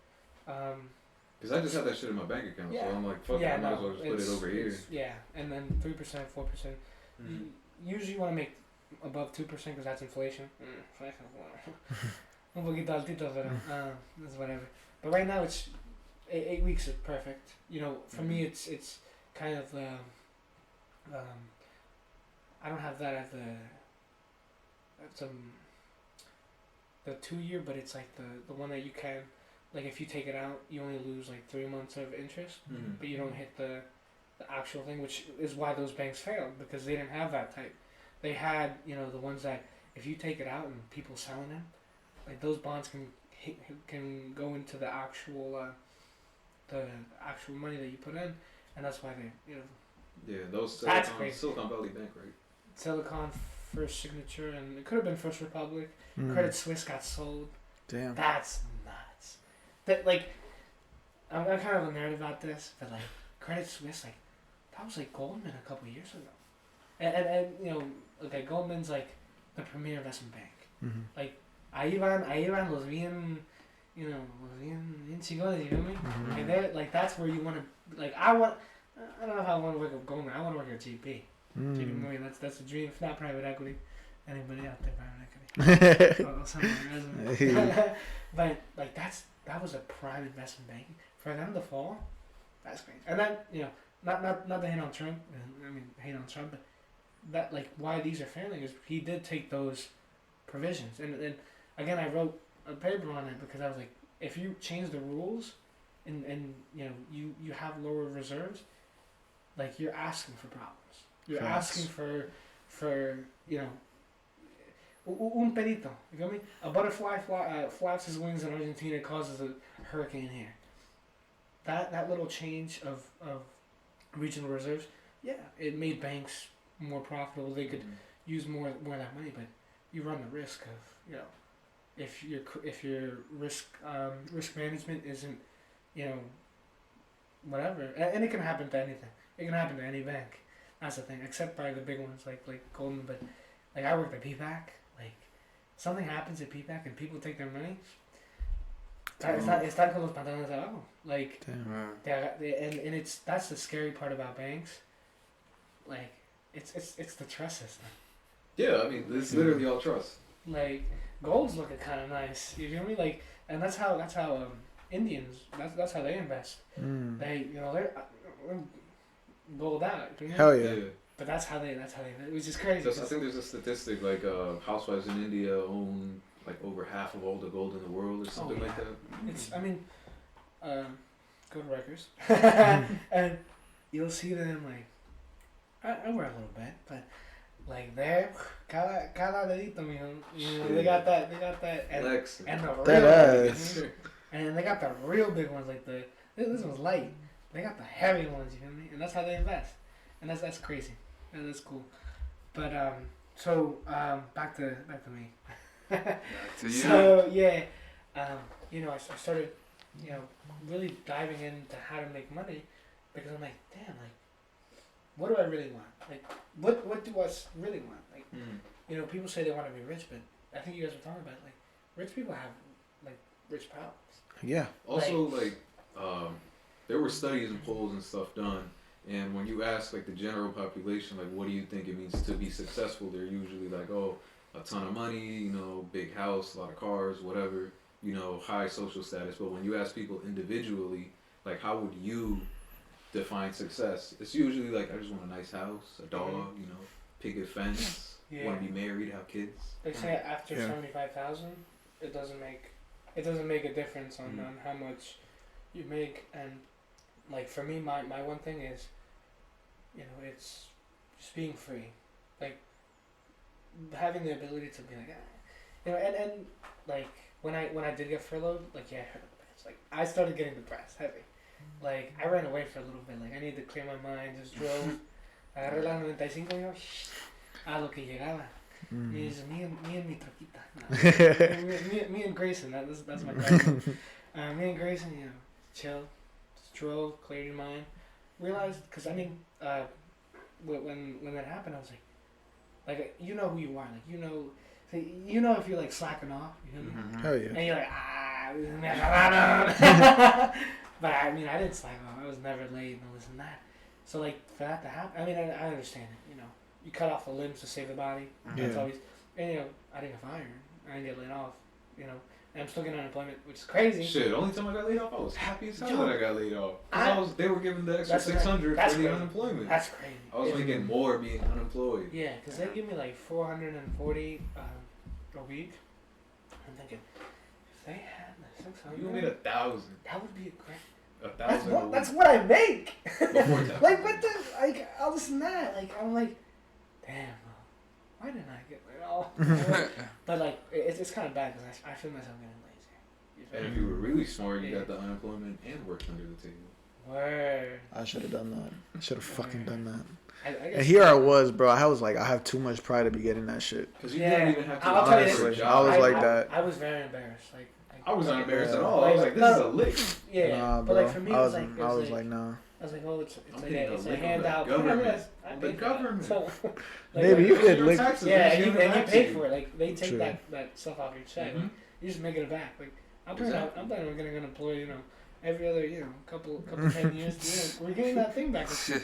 Because I just had that shit in my bank account, Yeah. so I'm like, fuck it, I might as well just put it over here. Yeah, and then 3%, 4%. Usually you want to make above 2% because that's inflation. Un poquito altito, pero that's whatever. But right now it's 8 weeks is perfect. For me it's kind of I don't have that at the 2 year, but it's like the one that you can, like if you take it out, you only lose like 3 months of interest, but you don't hit the actual thing, which is why those banks failed, because they didn't have that type. They had the ones that if you take it out and people selling them, like those bonds can go into the actual money that you put in, and that's why they Yeah, those That's crazy. Silicon Valley Bank, right? Silicon, First Signature, and it could have been First Republic. Credit Suisse got sold. Damn. That's nuts. that like I'm kind of a nerd about this, but like Credit Suisse, like that was like Goldman a couple years ago, and you know, okay, Goldman's like the premier investment bank. Mm-hmm. Like ahí van los bien, you know, los bien chingones, you feel me? Mm-hmm. And they're like that's where you want to like I don't know if I want to work at Goldman. I want to work at GP. GP Morgan, that's the dream. If not private equity, anybody out there private equity? I'll send my resume. But like that was a prime investment bank. For them to fall, that's crazy. And then you know, not to hate on Trump. I mean, hate on Trump, but that like why these are failing is he did take those provisions. And again, I wrote a paper on it because I was like, if you change the rules, and you know you have lower reserves, like you're asking for problems. You're asking for you know. Un perito, you feel me? A butterfly flaps his wings in Argentina, causes a hurricane here. That little change of regional reserves, yeah, it made banks more profitable. They could use more of that money, but you run the risk of, you know, if your risk management isn't, you know, whatever, and it can happen to anything. It can happen to any bank. That's the thing, except by the big ones like Goldman. But like I worked at PPAC. Like something happens at PPAC and people take their money. Están con los pantalones abajo. Like, and it's that's the scary part about banks. Like, it's the trust system. Yeah, I mean, it's literally all trust. Like, gold's looking kind of nice. You feel me? Like, and that's how Indians. That's how they invest. They they're gold out. You know? Hell yeah. But that's how they which is crazy. I think there's a statistic like housewives in India own like over half of all the gold in the world or something like that. It's go to Rutgers and you'll see them like I wear a little bit, but like they're cada dedito, mijo. You know, they got that and the real ass. and they got the real big ones like this one's light. They got the heavy ones, you feel me? And that's how they invest. And that's crazy. And that's cool. But back to me. Back to you. So yeah, you know, I started, you know, really diving into how to make money because I'm like, damn, like, what do I really want? Like, what do I really want? Like, you know, people say they want to be rich, but I think you guys were talking about it, like, rich people have like rich problems. Yeah. Also, like there were studies and polls and stuff done. And when you ask like the general population, like what do you think it means to be successful, they're usually like, oh, a ton of money, you know, big house, a lot of cars, whatever, you know, high social status. But when you ask people individually, like how would you define success? It's usually like, I just want a nice house, a dog, you know, picket fence, want to be married, have kids. They say after 75,000, it doesn't make a difference on how much you make. And like for me, my one thing is, you know, it's just being free, like having the ability to be like, you know, and like when I did get furloughed, like it's like I started getting depressed heavy, like I ran away for a little bit, like I needed to clear my mind, just drove, agarré la 95 y yo, a lo que llegaba. Me and mi troquita. Me and Grayson, that's my cousin. Me and Grayson, you know, chill, just drove, cleared your mind. Realized, because I mean, when that happened, I was like, you know who you are, like you know if you're like slacking off, you know what I mean? Hell yeah. And you're like, me agarraron. But I mean, I didn't slack off. I was never late and all this and that. So like for that to happen, I mean, I understand it. You know, you cut off the limbs to save the body. That's always, and you know, I didn't get fired. I didn't get laid off. You know. And I'm still getting unemployment, which is crazy. Shit, the only time I got laid off, I was happy as hell that I got laid off. They were giving the extra $600 for the unemployment. That's crazy. I was making more being unemployed. Yeah, because they give me like $440 a week. I'm thinking, if they had like $600, you made $1,000. That would be a great. $1,000. That's what I make. Before tax. Like what the all this and that. Like I'm like, damn. Why didn't I get laid off? But like, it's kind of bad because I feel myself getting lazy. And if you were really smart, you got the unemployment and worked under the table. Word. I should have done that. I should have fucking done that. I And here I was, bro. I was like, I have too much pride to be getting that shit. Because you didn't even have to I'll tell you for a this. job. I was like that. I was very embarrassed. Like I was not embarrassed at Yeah. all. I was like, this is a lick. Yeah, Nah, but bro. like for me, I was, it was like, nah. I was like, oh, it's I'm like getting it's a a lick on the handout. government. I On paid the for that. government. So, Maybe you could lick. Taxes, yeah, they and you give it back to pay you. for it. Like they take True. that stuff off your check. Mhm. You just make it back. Like I'm Exactly. planning on getting unemployed. Every other couple 10 years. We're getting that thing back. No se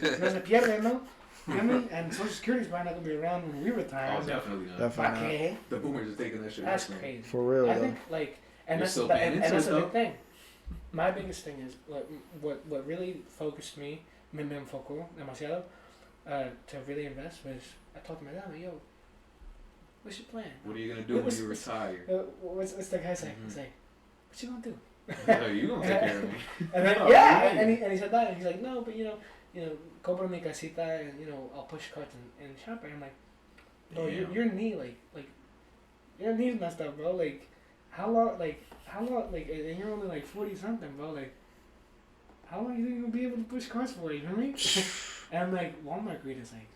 pierde, no. You know what I mean? And Social Security's probably not gonna be around when we retire. Oh, definitely not. Definitely not. Okay, The boomers are taking that shit. that's back. crazy. For real, I though. think like, and You're that's still the, paying and into that's it, the big though? thing. My biggest thing is what really focused me, me enfocó demasiado, to really invest was I talked to my dad, like, yo, what's your plan? What are you gonna do when you retire? What's the guy say? Mhm. He's like, what you gonna do? Hey, you gonna take care of me? And then, Oh, yeah, really? and he said that, and he's like, no, but compro mi casita, and I'll push carts and shop. And I'm like, bro, Damn. your knee, like your knee's messed up, bro. Like, how long, and you're only like 40 something, bro. Like, how long you think you'll be able to push carts for? You know what I mean? And I'm like, Walmart greeters, like,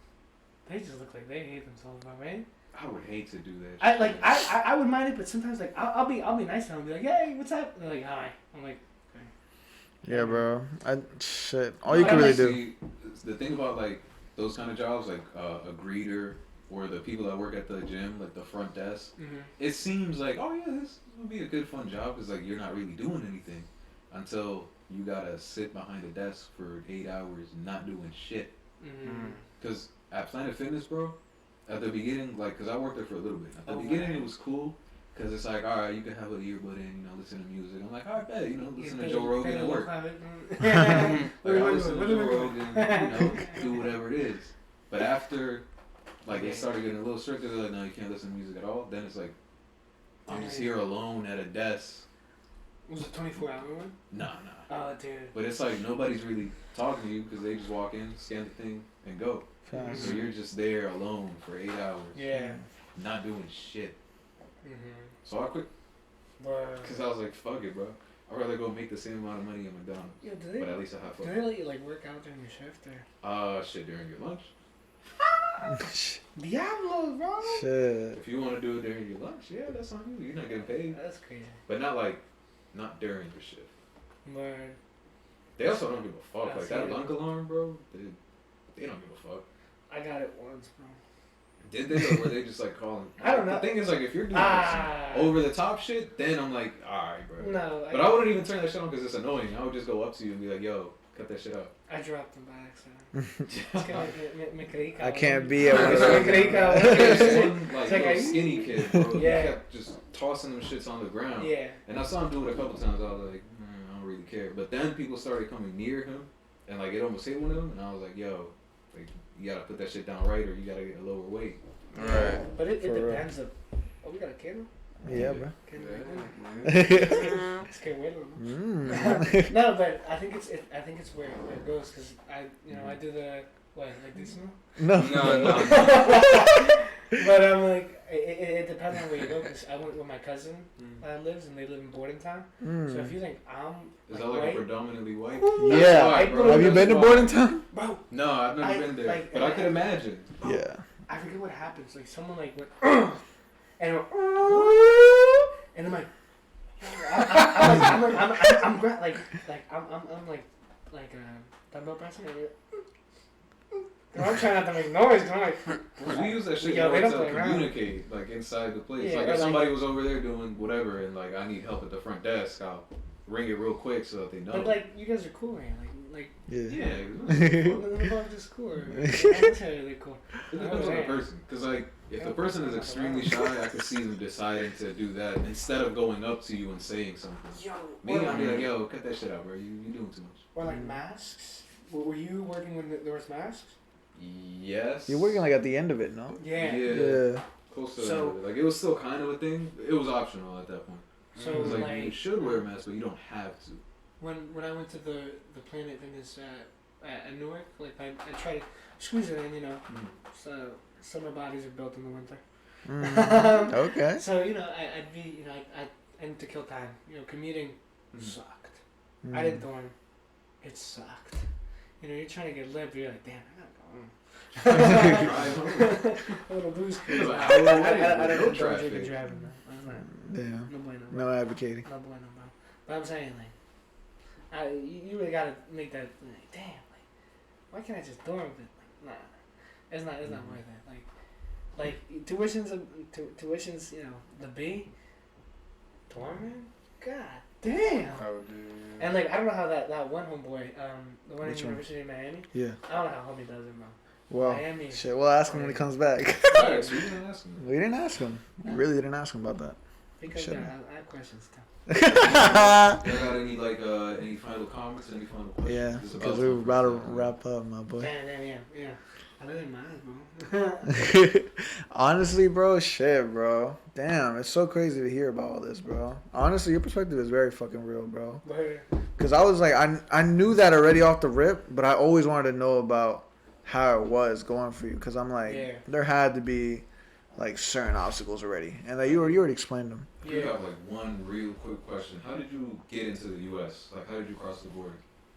they just look like they hate themselves, my man. I would hate to do that. I would mind it, but sometimes like I'll be nice to them, and be like, hey, what's up? And they're like, hi. I'm like, okay. Yeah, bro. All you can really do. See, the thing about like those kind of jobs, like a greeter or the people that work at the gym, like the front desk, it seems like, oh yeah, this would be a good fun job because like you're not really doing anything until you gotta sit behind a desk for 8 hours not doing shit. Because at Planet Fitness, bro, at the beginning, like, because I worked there for a little bit. At the beginning, it was cool because it's like, all right, you can have an earbud in, listen to music. I'm like, all right, bet, listen to Joe Rogan at work. Like, I listen to Joe Rogan, do whatever it is. But after, like, it started getting a little stricter, they're like, no, you can't listen to music at all. Then it's like, I'm just here alone at a desk. Was it 24-hour one? Nah. Oh, dude. But it's like nobody's really talking to you because they just walk in, scan the thing, and go. Fast. So you're just there alone for 8 hours. Yeah. Not doing shit. Mm-hmm. So I quit because I was like, fuck it, bro. I'd rather go make the same amount of money at McDonald's. Yeah, But at least I have do fun. they let you like work out during your shift or? Shit, during your lunch. Diablo, bro. Shit. If you want to do it during your lunch, yeah, that's on you. You're not getting paid. That's crazy. But not during your shift. Word. They also don't give a fuck. I Like see that it. lunk alarm, bro, they don't give a fuck. I got it once, bro. Did they, or were they just like calling? I don't know. The thing is, like, if you're doing some over the top shit, then I'm like, alright, bro. No. But I wouldn't even turn that shit on because it's annoying. I would just go up to you and be like, yo, cut that shit out. I dropped them by accident. It's kind of me creí, I cabrón. can't be at one of Me those. creí, There's cabrón. one, like, It's like little I- skinny kid, bro. Yeah. He kept just tossing them shits on the ground. Yeah. And I saw him do it a couple times. I was like, I don't really care. But then people started coming near him, and like it almost hit one of them. And I was like, yo, like you gotta put that shit down right, or you gotta get a lower weight. Right. But it For real. depends. We got a kid. Yeah, bro. It's que bueno, ¿no? Mm. No, but I think it's where it goes because I do the like this now. No. No. But I'm like it depends on where you go because I went where my cousin lives and they live in Bordentown. So if you think I'm Is that like white, a predominantly white? Yeah. Why, bro? Have you been to Why. Bordentown? bro, No, I've never been there. like, but I could imagine. Yeah. I forget what happens. Like someone like went and went, and I'm like. I'm dumbbell pressing. I'm trying not to make noise. I'm like, We use that shit Yo, they more don't to play around. communicate, like inside the place. Yeah, like or if like- somebody was over there doing whatever, and like I need help at the front desk, I'll ring it real quick so that they know. but like you guys are cool, man. Like Yeah. yeah, the fuck is cool. Or, I'm really cool. it depends on the person. Cause like if the person is extremely shy, I could see them deciding to do that instead of going up to you and saying something. Yo, Me, I'd be like, yo, cut that shit out, bro. You doing too much. or like masks. Were you working when there was masks? Yes. You're working like at the end of it, no? Yeah. Yeah. Close to So- like it was still kind of a thing. It was optional at that point. So It was like, like you should wear a mask, but you don't have to. when I went to the Planet Fitness at Newark, like I tried to squeeze it in, So summer bodies are built in the winter. Mm. Okay. So I'd be I need to kill time. Commuting sucked. I didn't dorm. It sucked. You're trying to get lit, but you're like, damn, I gotta go home. A little booze cruise. I don't enjoy drinking driving, man. not. Yeah. No bueno. No advocating. No bueno, bro. But I'm saying, like, you really gotta make that. Like, damn, like, why can't I just dorm it? Like, nah, it's not worth it. Like tuitions, you know, the B, dorming. God damn. Oh, dude. And like, I don't know how that one homeboy, the one in Which one? University of Miami. Yeah. I don't know how homie does it, bro. Well, Miami. shit, we'll ask him when he comes back. Alright, so you didn't ask him. We didn't ask him. We really didn't ask him about that. Because Shit. I have questions too. You got any any final comments? Any final questions? Yeah, It's because time we're about to for wrap up, my boy. Yeah. I really mind, bro. Honestly, bro, shit, bro. Damn, it's so crazy to hear about all this, bro. Honestly, your perspective is very fucking real, bro. Because I was like, I knew that already off the rip, but I always wanted to know about how it was going for you. Because I'm like, there had to be like certain obstacles already, and that you already explained them. You have like one real quick question. How did you get into the U.S.? Like, how did you cross the border?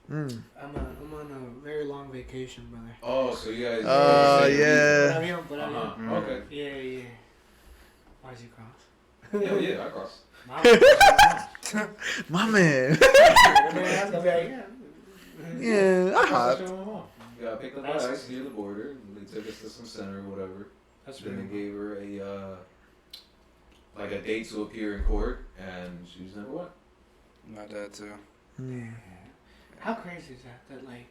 I'm on a very long vacation, brother. Oh, so you guys. Yeah. Okay. Yeah. Why'd you cross? Yeah, I crossed. My man. Yeah, I hopped. You gotta pick up the ice near the border. They took us to some center or whatever. That's Then really they gave her a date to appear in court, and she was never went. My dad too. How crazy is that? That like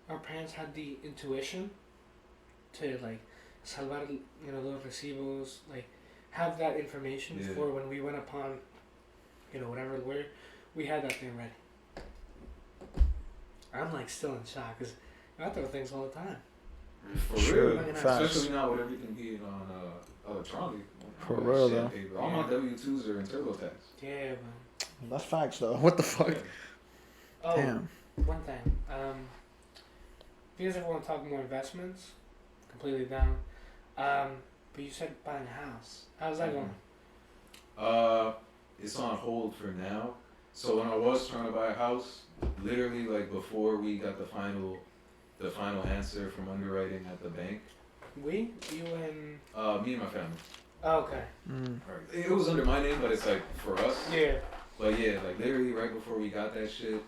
our parents had the intuition to like salvar, you know, los recibos, like have that information for when we went upon, you know, whatever lawyer, we had that thing ready. I'm like still in shock because I throw things all the time. For Sure. real, especially now with everything being on electronic. For real though. Paper. All my W-2s are in TurboTax. Yeah, man. That's facts though. What the fuck? Yeah. Oh, Damn. one thing. If you guys ever want to talk more investments, completely down. But you said buying a house. How's that going? It's on hold for now. So when I was trying to buy a house, literally like before we got the final answer from underwriting at the bank. We? You and... Me and my family. Oh, okay. Right. It was under my name, but it's like for us. Yeah. But yeah, like literally right before we got that shit,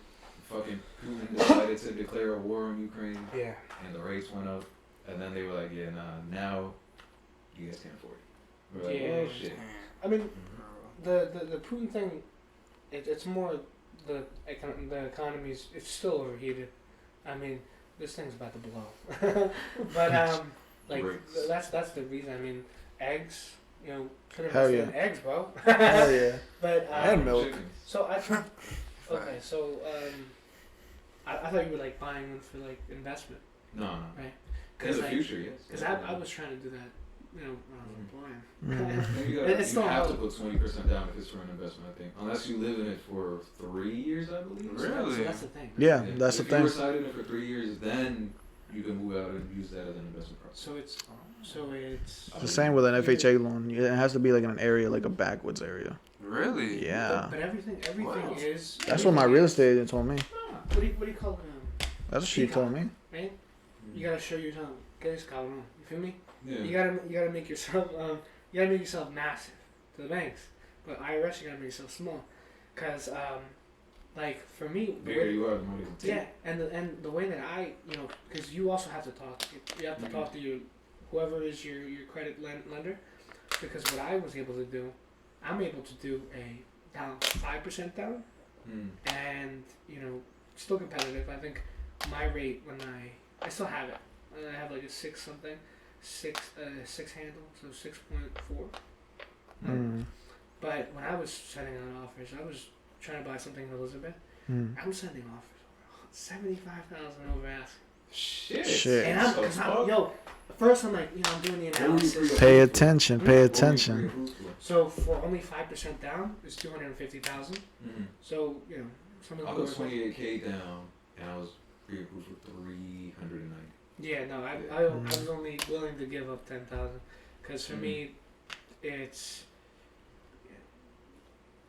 fucking Putin decided to declare a war on Ukraine. Yeah. And the rates went up. And then they were like, yeah, nah, now you guys can't afford it. We're like, oh shit. I mean, the Putin thing, it's more the economy's, it's still overheated. I mean, this thing's about to blow. But like that's the reason. I mean, eggs, you know, could have invested in eggs, bro. Hell yeah. But and milk. So I okay, so I thought you were like buying one for like investment. No. Right. In the future, yes. Because I was trying to do that, you know, when I was applying. You have to put 20% down if it's for an investment, I think. Unless you live in it for 3 years, I believe. Really? So that's the thing. Yeah, that's the if thing. you reside in it for 3 years, then you can move out and use that as an investment property. So it's It's the same with an FHA loan. It has to be like in an area, like a backwoods area. Really? Yeah. But everything is. That's what my real estate agent told me. What do you call it? That's what she told me. Right? You gotta show yourself. You feel me? Yeah. You gotta make yourself massive to the banks, but IRS you gotta make yourself small, cause like for me, the bigger you are, the more you can take. Yeah, and the way that I, you know, because you also have to talk. You have to talk to your whoever is your credit lender, because what I was able to do, I'm able to do a down 5% down, and you know still competitive. I think my rate when I still have it. I have like a 6 handle, so 6.4. But when I was sending out offers, I was trying to buy something in Elizabeth. I was sending offers over $75,000 over asking. Shit. And first I'm like, you know, I'm doing the analysis. Pay attention. So for only 5% down, it's $250,000. So you know, some of the. I put 28K down, and I was pre-approved for 390. Yeah, no, I was only willing to give up 10,000, because for me, it's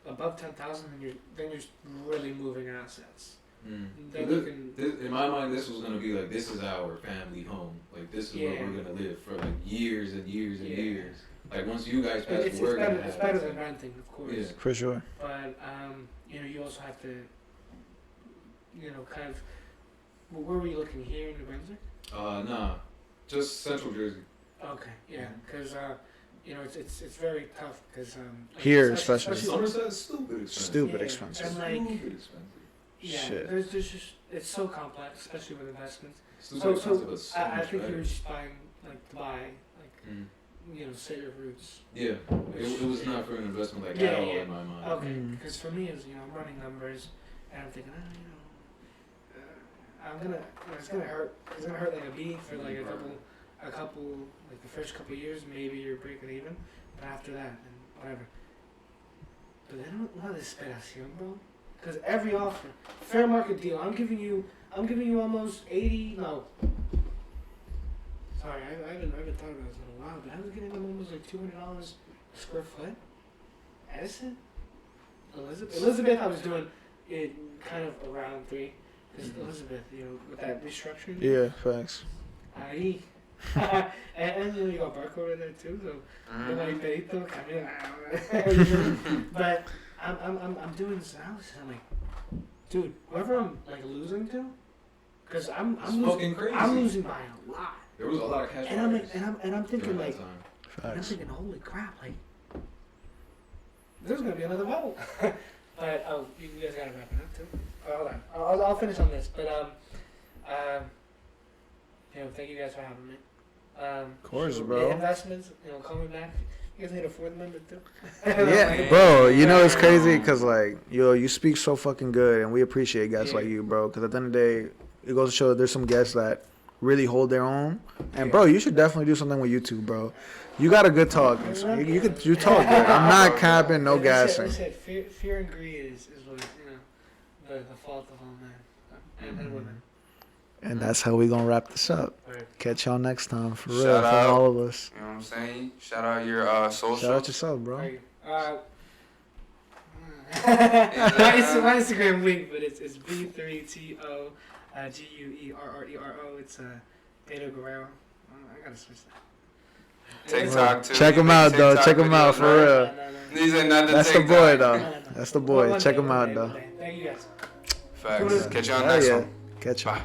above 10,000, then you're really moving assets. Then you can. In my mind, this was gonna be like, this is our family home. Like this is where we're gonna live for like years and years and years. Like once you guys pass It's work, better than renting, of course. Yeah. For sure. But you know, you also have to, you know, kind of. Well, where were you looking here in New Brunswick? Nah, just Central Jersey. Okay, yeah, because you know, it's very tough because Here, especially. Somerset's stupid expensive. Stupid Yeah, expensive. and like Stupid expensive. yeah, Shit. there's just it's so complex, especially with investments. Stupid expensive, So but so I much think better. you were just buying like to buy like Mm. you know, set your roots. Yeah, it was not for an investment like Yeah, at all yeah. in my mind. Okay, Mm. because for me, it's, you know, I'm running numbers, and I'm thinking, you know, I'm gonna, you know, it's gonna hurt. It's gonna hurt like a bee for like a couple, like the first couple of years, maybe you're breaking even, but after that, and whatever. But they don't want this esperación, bro. Because every offer, fair market deal, I'm giving you almost 80. No. Sorry, I haven't thought about this in a while, but I was getting them almost like $200 a square foot. Edison? Elizabeth, I was doing it kind of around 3. Because Elizabeth, you know, with that restructuring. Yeah, facts. Ahí. and you know, you got barcode in there too, so Perito, but I'm doing this analysis. I'm like, dude, whoever I'm like losing to, because I'm fucking crazy. I'm losing by a lot. There was a lot of cash. And I'm like, and I'm thinking during like, that time. and I'm Facts. thinking, holy crap, like, there's gonna be another vote. But you guys gotta wrap it up too. Hold on, I'll finish on this. But you know, thank you guys for having me. Of course, the bro. Investments, you know, coming back. You guys need a fourth member too. Yeah, bro. You know it's crazy because like you speak so fucking good, and we appreciate guests like you, bro. Because at the end of the day, it goes to show that there's some guests that really hold their own. And bro, you should definitely do something with YouTube, bro. You got a good talk. You talk good. I'm not capping, no gassing. Fear and greed is what, you know, the fault of all men and women. And that's how we gonna wrap this up. Right. Catch y'all next time, for real, Shout from out. all of us. You know what I'm saying? Shout out your social. Shout out yourself, bro. Right. My Instagram link, but it's B3TO GUERRERO. It's Pedro Guerrero. I gotta switch that. TikTok too. Check You him make out, though. TikTok Check him out, videos, for right? real. These are not the That's the TikTok. boy, though. That's the boy. One Check day, him one out, day, though. one day. Thank you guys. Facts. Catch you on Hell next yeah. one. Catch you. Bye.